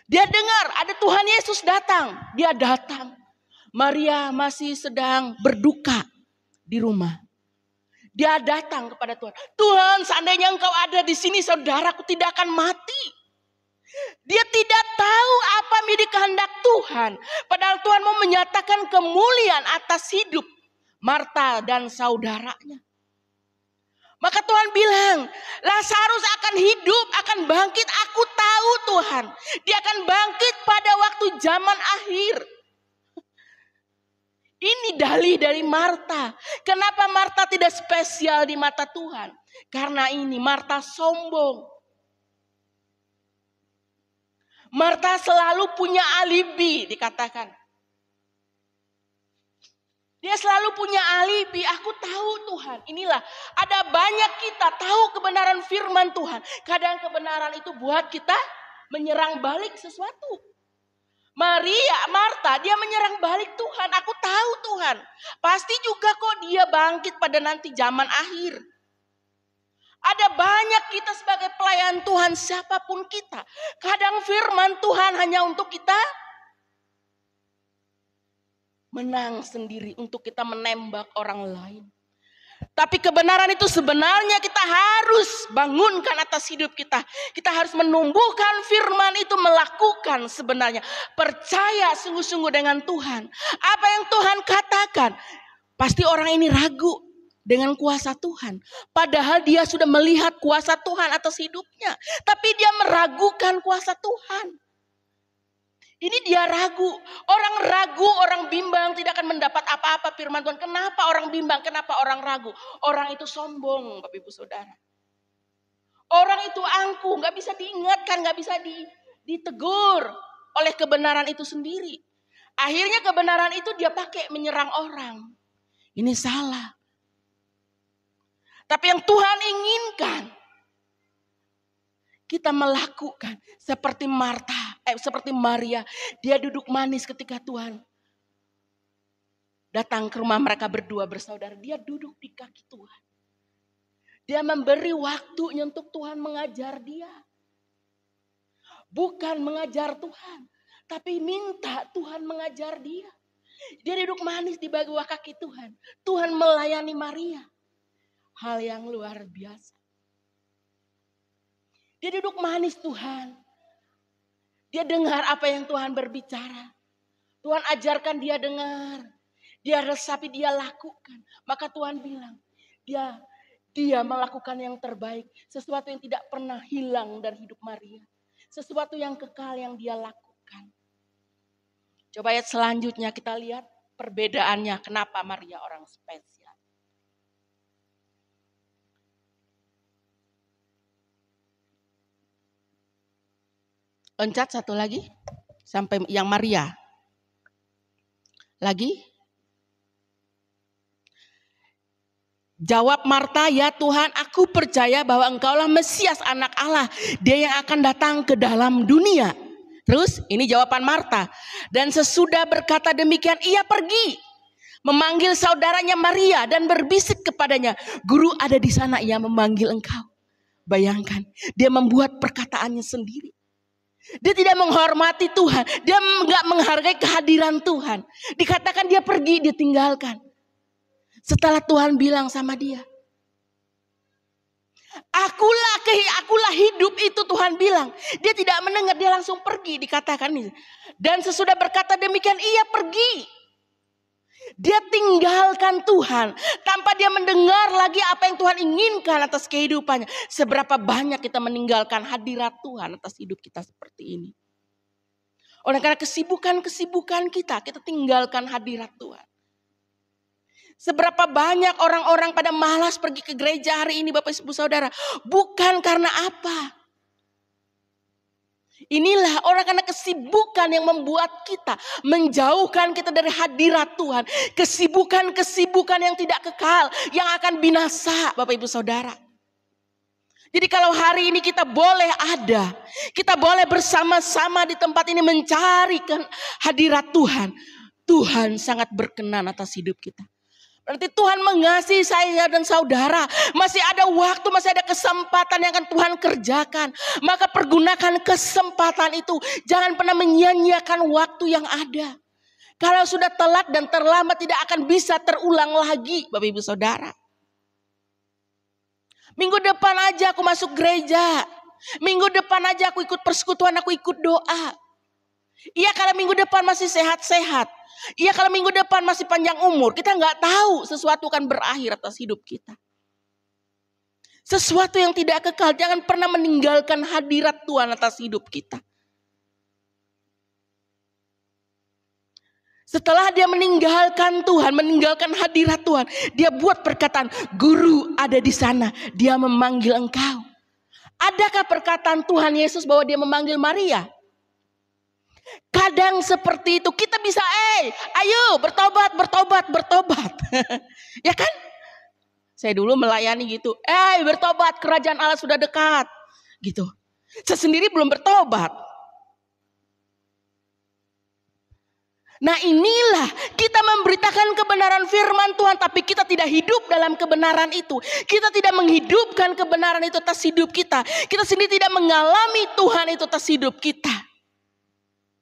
Speaker 4: Dia dengar ada Tuhan Yesus datang. Dia datang. Maria masih sedang berduka di rumah. Dia datang kepada Tuhan. Tuhan, seandainya engkau ada di sini, saudaraku tidak akan mati. Dia tidak tahu apa menjadi kehendak Tuhan. Padahal Tuhan mau menyatakan kemuliaan atas hidup Marta dan saudaranya. Maka Tuhan bilang, Lazarus akan hidup, akan bangkit. Aku tahu Tuhan. Dia akan bangkit pada waktu zaman akhir. Ini dalih dari Marta. Kenapa Marta tidak spesial di mata Tuhan? Karena ini Marta sombong. Marta selalu punya alibi, dikatakan. Dia selalu punya alibi, aku tahu Tuhan. Inilah, ada banyak kita tahu kebenaran firman Tuhan. Kadang kebenaran itu buat kita menyerang balik sesuatu. Marta, dia menyerang balik Tuhan. Aku tahu Tuhan. Pasti juga kok dia bangkit pada nanti zaman akhir. Ada banyak kita sebagai pelayan Tuhan, siapapun kita. Kadang firman Tuhan hanya untuk kita menang sendiri, untuk kita menembak orang lain. Tapi kebenaran itu sebenarnya kita harus bangunkan atas hidup kita. Kita harus menumbuhkan firman itu, melakukan sebenarnya. Percaya sungguh-sungguh dengan Tuhan. Apa yang Tuhan katakan, pasti orang ini ragu dengan kuasa Tuhan. Padahal dia sudah melihat kuasa Tuhan atas hidupnya. Tapi dia meragukan kuasa Tuhan. Ini dia ragu. Orang ragu, orang bimbang tidak akan mendapat apa-apa firman Tuhan. Kenapa orang bimbang? Kenapa orang ragu? Orang itu sombong, Bapak Ibu Saudara. Orang itu angkuh, gak bisa diingatkan, gak bisa ditegur oleh kebenaran itu sendiri. Akhirnya kebenaran itu dia pakai menyerang orang. Ini salah. Tapi yang Tuhan inginkan, kita melakukan seperti seperti Maria. Dia duduk manis ketika Tuhan datang ke rumah mereka berdua bersaudara. Dia duduk di kaki Tuhan. Dia memberi waktunya untuk Tuhan mengajar dia. Bukan mengajar Tuhan, tapi minta Tuhan mengajar dia. Dia duduk manis di bawah kaki Tuhan. Tuhan melayani Maria. Hal yang luar biasa. Dia duduk manis Tuhan. Dia dengar apa yang Tuhan berbicara. Tuhan ajarkan dia dengar. Dia resapi, dia lakukan. Maka Tuhan bilang, dia melakukan yang terbaik. Sesuatu yang tidak pernah hilang dari hidup Maria. Sesuatu yang kekal yang dia lakukan. Coba ayat selanjutnya kita lihat perbedaannya. Kenapa Maria orang spesial. Loncat satu lagi. Sampai yang Maria. Lagi. Jawab Marta, ya Tuhan, aku percaya bahwa Engkaulah Mesias anak Allah. Dia yang akan datang ke dalam dunia. Terus ini jawaban Marta. Dan sesudah berkata demikian, ia pergi. Memanggil saudaranya Maria dan berbisik kepadanya. Guru ada di sana, ia memanggil engkau. Bayangkan, dia membuat perkataannya sendiri. Dia tidak menghormati Tuhan. Dia enggak menghargai kehadiran Tuhan. Dikatakan dia pergi, dia tinggalkan. Setelah Tuhan bilang sama dia. Akulah hidup itu Tuhan bilang. Dia tidak mendengar, dia langsung pergi dikatakan. Dan sesudah berkata demikian ia pergi. Dia tinggalkan Tuhan. Tanpa dia mendengar lagi apa yang Tuhan inginkan atas kehidupannya. Seberapa banyak kita meninggalkan hadirat Tuhan atas hidup kita seperti ini. Oleh karena kesibukan kita tinggalkan hadirat Tuhan. Seberapa banyak orang-orang pada malas pergi ke gereja hari ini Bapak Ibu Saudara. Bukan karena apa. Inilah orang karena kesibukan yang membuat kita. Menjauhkan kita dari hadirat Tuhan. Kesibukan yang tidak kekal. Yang akan binasa Bapak Ibu Saudara. Jadi kalau hari ini kita boleh ada. Kita boleh bersama-sama di tempat ini mencarikan hadirat Tuhan. Tuhan sangat berkenan atas hidup kita. Berarti Tuhan mengasihi saya dan saudara. Masih ada waktu, masih ada kesempatan yang akan Tuhan kerjakan. Maka pergunakan kesempatan itu. Jangan pernah menyia-nyiakan waktu yang ada. Kalau sudah telat dan terlambat tidak akan bisa terulang lagi Bapak Ibu Saudara. Minggu depan aja aku masuk gereja. Minggu depan aja aku ikut persekutuan, aku ikut doa. Iya kalau minggu depan masih sehat-sehat. Iya kalau minggu depan masih panjang umur. Kita nggak tahu sesuatu akan berakhir atas hidup kita. Sesuatu yang tidak kekal. Jangan pernah meninggalkan hadirat Tuhan atas hidup kita. Setelah dia meninggalkan Tuhan, meninggalkan hadirat Tuhan. Dia buat perkataan, guru ada di sana. Dia memanggil engkau. Adakah perkataan Tuhan Yesus bahwa dia memanggil Maria? Kadang seperti itu kita bisa ayo bertobat. Ya kan? Saya dulu melayani gitu. Bertobat, kerajaan Allah sudah dekat. Gitu. Saya sendiri belum bertobat. Nah inilah kita memberitakan kebenaran firman Tuhan. Tapi kita tidak hidup dalam kebenaran itu. Kita tidak menghidupkan kebenaran itu atas hidup kita. Kita sendiri tidak mengalami Tuhan itu atas hidup kita.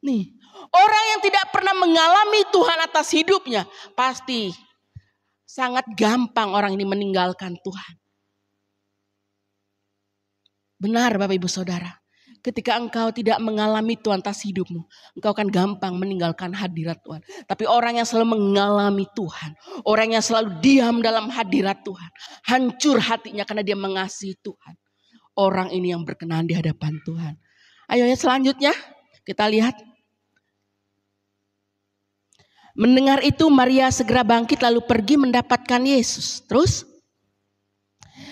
Speaker 4: Nih, orang yang tidak pernah mengalami Tuhan atas hidupnya, pasti sangat gampang orang ini meninggalkan Tuhan. Benar Bapak Ibu Saudara, ketika engkau tidak mengalami Tuhan atas hidupmu, engkau akan gampang meninggalkan hadirat Tuhan. Tapi orang yang selalu mengalami Tuhan, orang yang selalu diam dalam hadirat Tuhan, hancur hatinya karena dia mengasihi Tuhan. Orang ini yang berkenan di hadapan Tuhan. Ayo ya selanjutnya kita lihat. Mendengar itu Maria segera bangkit lalu pergi mendapatkan Yesus. Terus.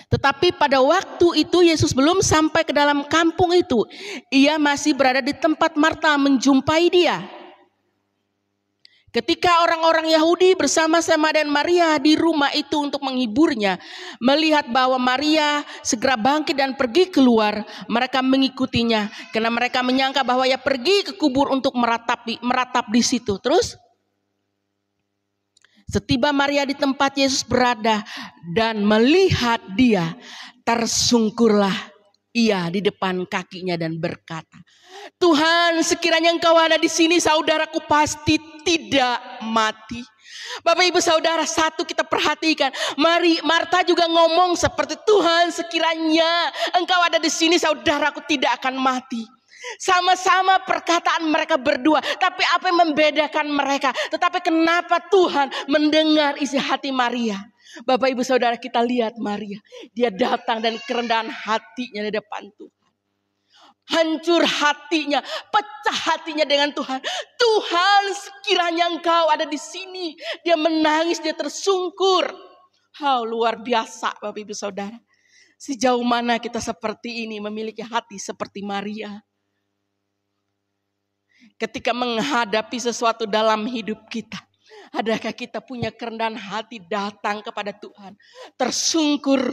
Speaker 4: Tetapi pada waktu itu Yesus belum sampai ke dalam kampung itu. Ia masih berada di tempat Marta menjumpai dia. Ketika orang-orang Yahudi bersama-sama dan Maria di rumah itu untuk menghiburnya. Melihat bahwa Maria segera bangkit dan pergi keluar. Mereka mengikutinya. Karena mereka menyangka bahwa ia pergi ke kubur untuk meratap di situ. Terus. Setiba Maria di tempat Yesus berada dan melihat dia, tersungkurlah ia di depan kakinya dan berkata, Tuhan sekiranya engkau ada di sini saudaraku pasti tidak mati. Bapak Ibu Saudara, satu kita perhatikan, Marta juga ngomong seperti, Tuhan sekiranya Engkau ada di sini saudaraku tidak akan mati. Sama-sama perkataan mereka berdua, tapi apa yang membedakan mereka? Tetapi kenapa Tuhan mendengar isi hati Maria? Bapak Ibu Saudara, kita lihat Maria, dia datang dan kerendahan hatinya di depan Tuhan. Hancur hatinya, pecah hatinya dengan Tuhan. Tuhan sekiranya Engkau ada di sini. Dia menangis, dia tersungkur. Luar biasa Bapak Ibu Saudara. Sejauh mana kita seperti ini, memiliki hati seperti Maria. Ketika menghadapi sesuatu dalam hidup kita, adakah kita punya kerendahan hati datang kepada Tuhan? Tersungkur,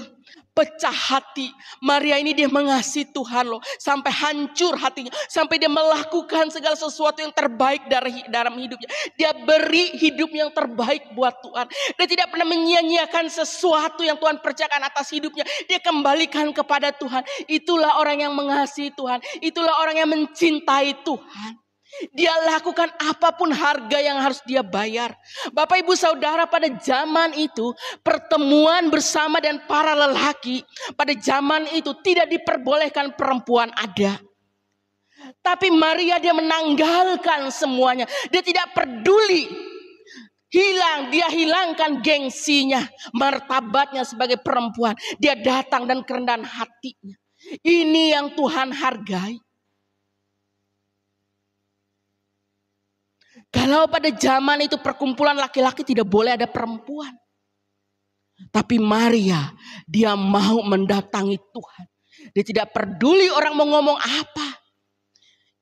Speaker 4: pecah hati. Maria ini dia mengasihi Tuhan loh. Sampai hancur hatinya. Sampai dia melakukan segala sesuatu yang terbaik dari dalam hidupnya. Dia beri hidup yang terbaik buat Tuhan. Dia tidak pernah menyia-nyiakan sesuatu yang Tuhan percayakan atas hidupnya. Dia kembalikan kepada Tuhan. Itulah orang yang mengasihi Tuhan. Itulah orang yang mencintai Tuhan. Dia lakukan apapun harga yang harus dia bayar. Bapak Ibu Saudara, pada zaman itu pertemuan bersama dan para lelaki pada zaman itu tidak diperbolehkan perempuan ada. Tapi Maria dia menanggalkan semuanya. Dia tidak peduli. Dia hilangkan gengsinya, martabatnya sebagai perempuan. Dia datang dan kerendahan hatinya. Ini yang Tuhan hargai. Kalau pada zaman itu perkumpulan laki-laki tidak boleh ada perempuan. Tapi Maria, dia mau mendatangi Tuhan. Dia tidak peduli orang mau ngomong apa.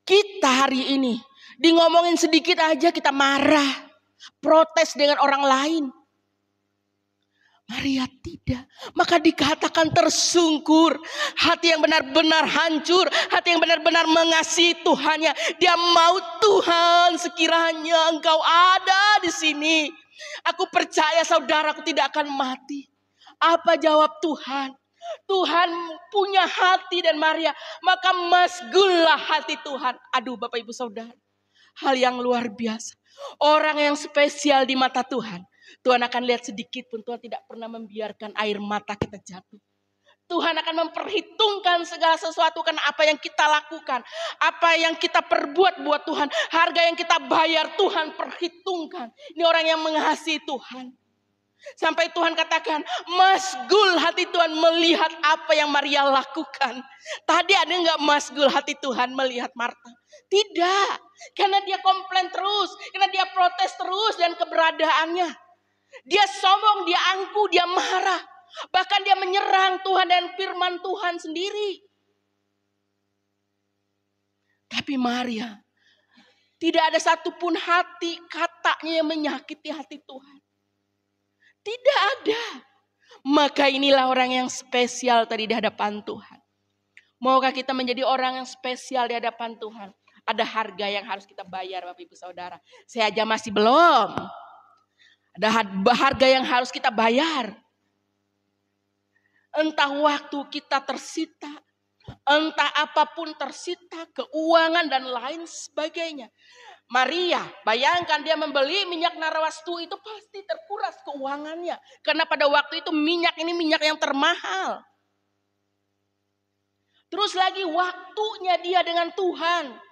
Speaker 4: Kita hari ini, di ngomongin sedikit aja kita marah. Protes dengan orang lain. Maria tidak. Maka dikatakan tersungkur. Hati yang benar-benar hancur. Hati yang benar-benar mengasihi Tuhannya. Dia mau, Tuhan sekiranya Engkau ada di sini. Aku percaya saudaraku tidak akan mati. Apa jawab Tuhan? Tuhan punya hati dan Maria. Maka masgullah hati Tuhan. Aduh Bapak Ibu Saudara. Hal yang luar biasa. Orang yang spesial di mata Tuhan. Tuhan akan lihat sedikit pun Tuhan tidak pernah membiarkan air mata kita jatuh. Tuhan akan memperhitungkan segala sesuatu karena apa yang kita lakukan. Apa yang kita perbuat buat Tuhan. Harga yang kita bayar Tuhan perhitungkan. Ini orang yang mengasihi Tuhan. Sampai Tuhan katakan, masgul hati Tuhan melihat apa yang Maria lakukan. Tadi ada nggak masgul hati Tuhan melihat Marta? Tidak. Karena dia komplain terus. Karena dia protes terus dan keberadaannya. Dia sombong, dia angkuh, dia marah. Bahkan dia menyerang Tuhan dan firman Tuhan sendiri. Tapi Maria, tidak ada satupun hati katanya yang menyakiti hati Tuhan. Tidak ada. Maka inilah orang yang spesial tadi di hadapan Tuhan. Maukah kita menjadi orang yang spesial di hadapan Tuhan? Ada harga yang harus kita bayar Bapak Ibu Saudara. Saya aja masih belum. Ada harga yang harus kita bayar. Entah waktu kita tersita. Entah apapun tersita. Keuangan dan lain sebagainya. Maria, bayangkan dia membeli minyak narwastu itu pasti terkuras keuangannya. Karena pada waktu itu minyak ini minyak yang termahal. Terus lagi waktunya dia dengan Tuhan.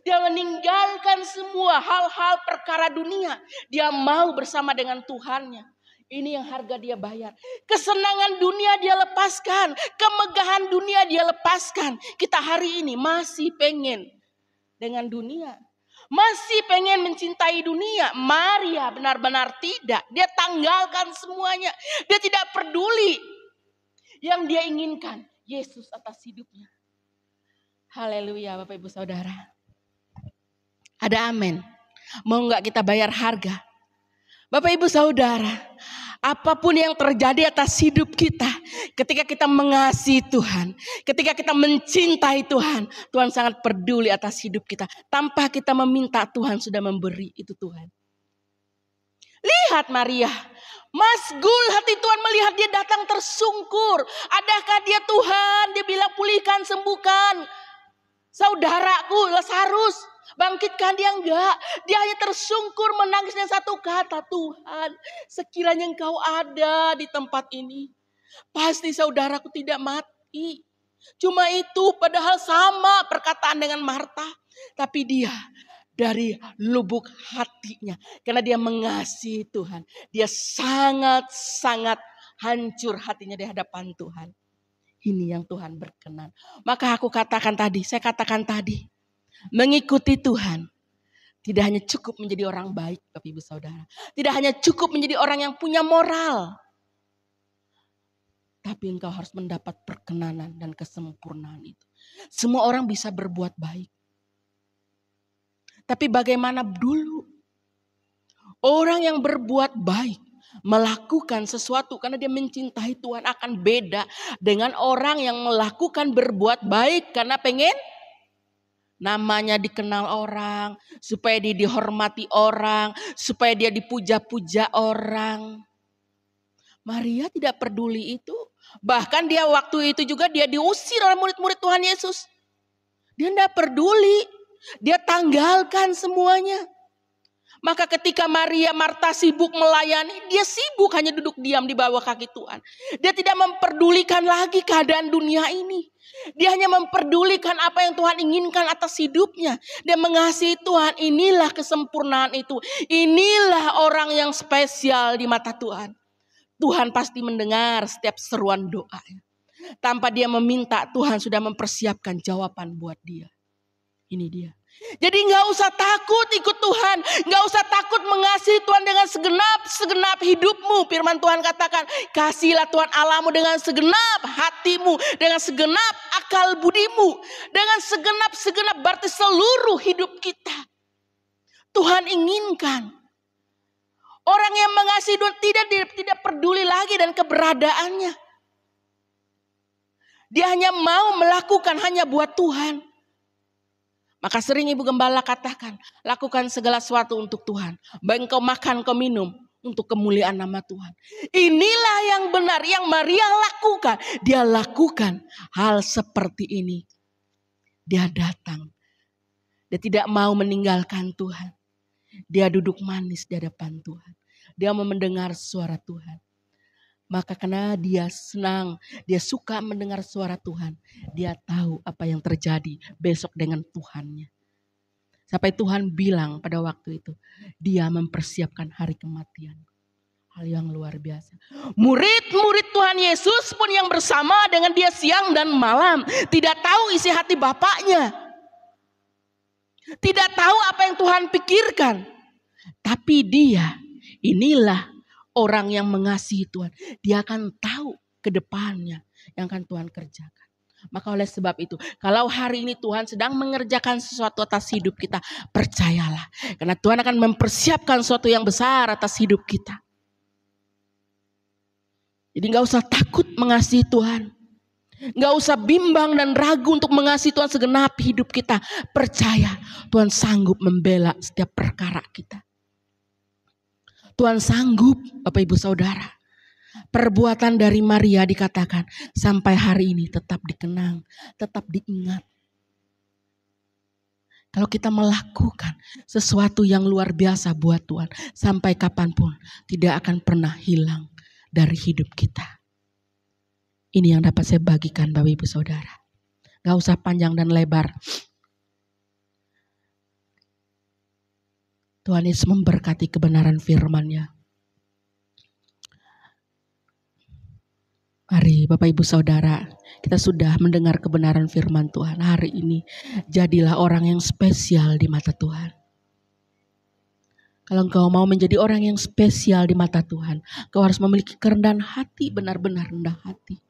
Speaker 4: Dia meninggalkan semua hal-hal perkara dunia. Dia mau bersama dengan Tuhannya. Ini yang harga dia bayar. Kesenangan dunia dia lepaskan. Kemegahan dunia dia lepaskan. Kita hari ini masih pengen dengan dunia. Masih pengen mencintai dunia. Maria benar-benar tidak. Dia tanggalkan semuanya. Dia tidak peduli. Yang dia inginkan Yesus atas hidupnya. Haleluya Bapak Ibu Saudara. Ada amin. Mau gak kita bayar harga? Bapak Ibu Saudara, apapun yang terjadi atas hidup kita, ketika kita mengasihi Tuhan, ketika kita mencintai Tuhan, Tuhan sangat peduli atas hidup kita. Tanpa kita meminta, Tuhan sudah memberi itu Tuhan. Lihat Maria, masgul hati Tuhan melihat dia datang tersungkur. Adakah dia Tuhan? Dia bilang pulihkan, sembuhkan saudaraku Lazarus. Bangkitkan dia enggak. Dia hanya tersungkur menangis dengan satu kata, Tuhan, sekiranya Engkau ada di tempat ini, pasti saudaraku tidak mati. Cuma itu, padahal sama perkataan dengan Marta. Tapi dia dari lubuk hatinya, karena dia mengasihi Tuhan, dia sangat-sangat hancur hatinya di hadapan Tuhan. Ini yang Tuhan berkenan. Maka saya katakan tadi, mengikuti Tuhan tidak hanya cukup menjadi orang baik, Bapak Ibu Saudara. Tidak hanya cukup menjadi orang yang punya moral. Tapi engkau harus mendapat perkenanan dan kesempurnaan itu. Semua orang bisa berbuat baik. Tapi bagaimana dulu orang yang berbuat baik, melakukan sesuatu karena dia mencintai Tuhan akan beda dengan orang yang melakukan berbuat baik karena pengen namanya dikenal orang, supaya dia dihormati orang, supaya dia dipuja-puja orang. Maria tidak peduli itu. Bahkan dia waktu itu juga dia diusir oleh murid-murid Tuhan Yesus. Dia tidak peduli. Dia tanggalkan semuanya. Maka ketika Marta sibuk melayani, dia sibuk hanya duduk diam di bawah kaki Tuhan. Dia tidak memperdulikan lagi keadaan dunia ini. Dia hanya memperdulikan apa yang Tuhan inginkan atas hidupnya. Dia mengasihi Tuhan. Inilah kesempurnaan itu. Inilah orang yang spesial di mata Tuhan. Tuhan pasti mendengar setiap seruan doa. Tanpa dia meminta, Tuhan sudah mempersiapkan jawaban buat dia. Ini dia. Jadi gak usah takut ikut Tuhan. Gak usah takut mengasihi Tuhan dengan segenap hidupmu. Firman Tuhan katakan, kasihilah Tuhan Allahmu dengan segenap hatimu, dengan segenap akal budimu, dengan segenap berarti seluruh hidup kita. Tuhan inginkan orang yang mengasihi Tuhan tidak peduli lagi dan keberadaannya. Dia hanya mau melakukan hanya buat Tuhan. Maka sering Ibu Gembala katakan, lakukan segala sesuatu untuk Tuhan. Baik kau makan, kau minum, untuk kemuliaan nama Tuhan. Inilah yang benar, yang Maria lakukan. Dia lakukan hal seperti ini. Dia datang. Dia tidak mau meninggalkan Tuhan. Dia duduk manis di hadapan Tuhan. Dia mau mendengar suara Tuhan. Maka karena dia senang, dia suka mendengar suara Tuhan. Dia tahu apa yang terjadi besok dengan Tuhannya. Sampai Tuhan bilang pada waktu itu, dia mempersiapkan hari kematian. Hal yang luar biasa. Murid-murid Tuhan Yesus pun yang bersama dengan dia siang dan malam. Tidak tahu isi hati Bapaknya. Tidak tahu apa yang Tuhan pikirkan. Tapi dia, inilah orang yang mengasihi Tuhan. Dia akan tahu ke depannya yang akan Tuhan kerjakan. Maka oleh sebab itu, kalau hari ini Tuhan sedang mengerjakan sesuatu atas hidup kita, percayalah. Karena Tuhan akan mempersiapkan sesuatu yang besar atas hidup kita. Jadi gak usah takut mengasihi Tuhan. Gak usah bimbang dan ragu untuk mengasihi Tuhan segenap hidup kita. Percaya Tuhan sanggup membela setiap perkara kita. Tuhan sanggup, Bapak Ibu Saudara. Perbuatan dari Maria dikatakan sampai hari ini tetap dikenang, tetap diingat. Kalau kita melakukan sesuatu yang luar biasa buat Tuhan, sampai kapanpun tidak akan pernah hilang dari hidup kita. Ini yang dapat saya bagikan Bapak Ibu Saudara. Gak usah panjang dan lebar. Tuhan Yesus memberkati kebenaran firman-Nya. Mari Bapak Ibu Saudara, kita sudah mendengar kebenaran firman Tuhan. Hari ini jadilah orang yang spesial di mata Tuhan. Kalau engkau mau menjadi orang yang spesial di mata Tuhan, engkau harus memiliki kerendahan hati, benar-benar rendah hati.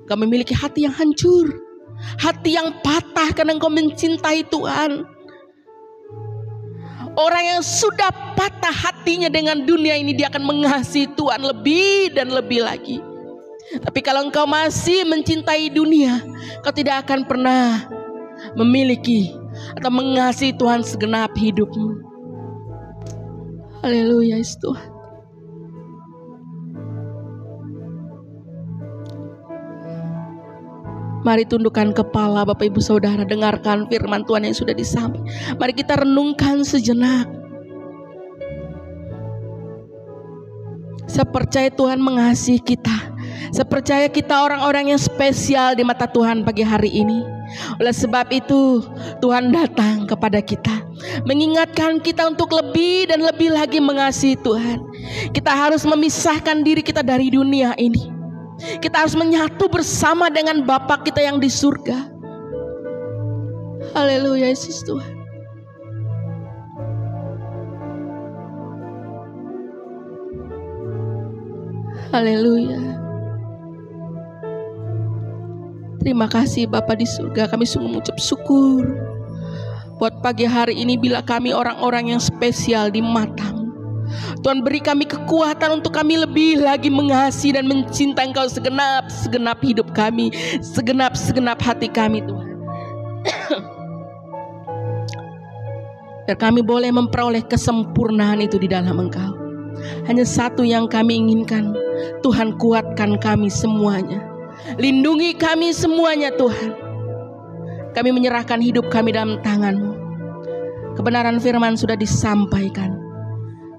Speaker 4: Engkau memiliki hati yang hancur, hati yang patah karena engkau mencintai Tuhan. Orang yang sudah patah hatinya dengan dunia ini, dia akan mengasihi Tuhan lebih dan lebih lagi. Tapi kalau engkau masih mencintai dunia, kau tidak akan pernah memiliki atau mengasihi Tuhan segenap hidupmu. Haleluya Tuhan. Mari tundukkan kepala Bapak Ibu Saudara, dengarkan firman Tuhan yang sudah disampaikan. Mari kita renungkan sejenak. Saya percaya Tuhan mengasihi kita. Saya percaya kita orang-orang yang spesial di mata Tuhan pagi hari ini. Oleh sebab itu Tuhan datang kepada kita, mengingatkan kita untuk lebih dan lebih lagi mengasihi Tuhan. Kita harus memisahkan diri kita dari dunia ini. Kita harus menyatu bersama dengan Bapa kita yang di surga. Haleluya, Yesus Tuhan. Haleluya. Terima kasih Bapa di surga. Kami sungguh mengucap syukur buat pagi hari ini, bila kami orang-orang yang spesial di mata-Mu. Tuhan, beri kami kekuatan untuk kami lebih lagi mengasihi dan mencintai Engkau segenap hidup kami, segenap hati kami Tuhan. Biar kami boleh memperoleh kesempurnaan itu di dalam Engkau. Hanya satu yang kami inginkan, Tuhan, kuatkan kami semuanya, lindungi kami semuanya Tuhan. Kami menyerahkan hidup kami dalam tangan-Mu. Kebenaran firman sudah disampaikan.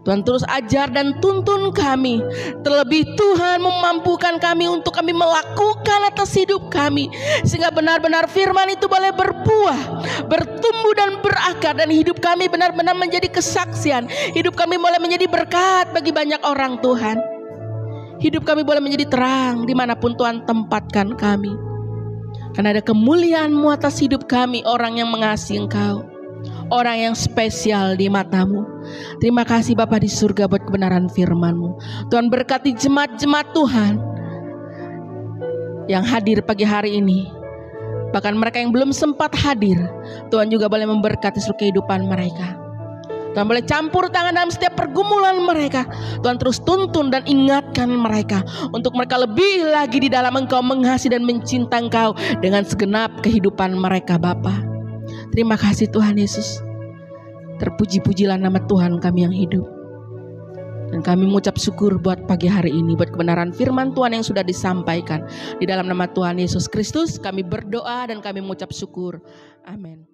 Speaker 4: Tuhan, terus ajar dan tuntun kami. Terlebih Tuhan, memampukan kami untuk kami melakukan atas hidup kami, sehingga benar-benar firman itu boleh berbuah, bertumbuh dan berakar, dan hidup kami benar-benar menjadi kesaksian. Hidup kami boleh menjadi berkat bagi banyak orang Tuhan. Hidup kami boleh menjadi terang dimanapun Tuhan tempatkan kami. Karena ada kemuliaan-Mu atas hidup kami, orang yang mengasihi Engkau, orang yang spesial di mata-Mu. Terima kasih Bapa di surga buat kebenaran firman-Mu. Tuhan, berkati jemaat-jemaat Tuhan yang hadir pagi hari ini. Bahkan mereka yang belum sempat hadir, Tuhan juga boleh memberkati seluruh kehidupan mereka. Tuhan boleh campur tangan dalam setiap pergumulan mereka. Tuhan terus tuntun dan ingatkan mereka untuk mereka lebih lagi di dalam Engkau, mengasihi dan mencintai Engkau dengan segenap kehidupan mereka Bapa. Terima kasih Tuhan Yesus. Terpuji-pujilah nama Tuhan kami yang hidup. Dan kami mengucap syukur buat pagi hari ini, buat kebenaran firman Tuhan yang sudah disampaikan. Di dalam nama Tuhan Yesus Kristus kami berdoa dan kami mengucap syukur. Amin.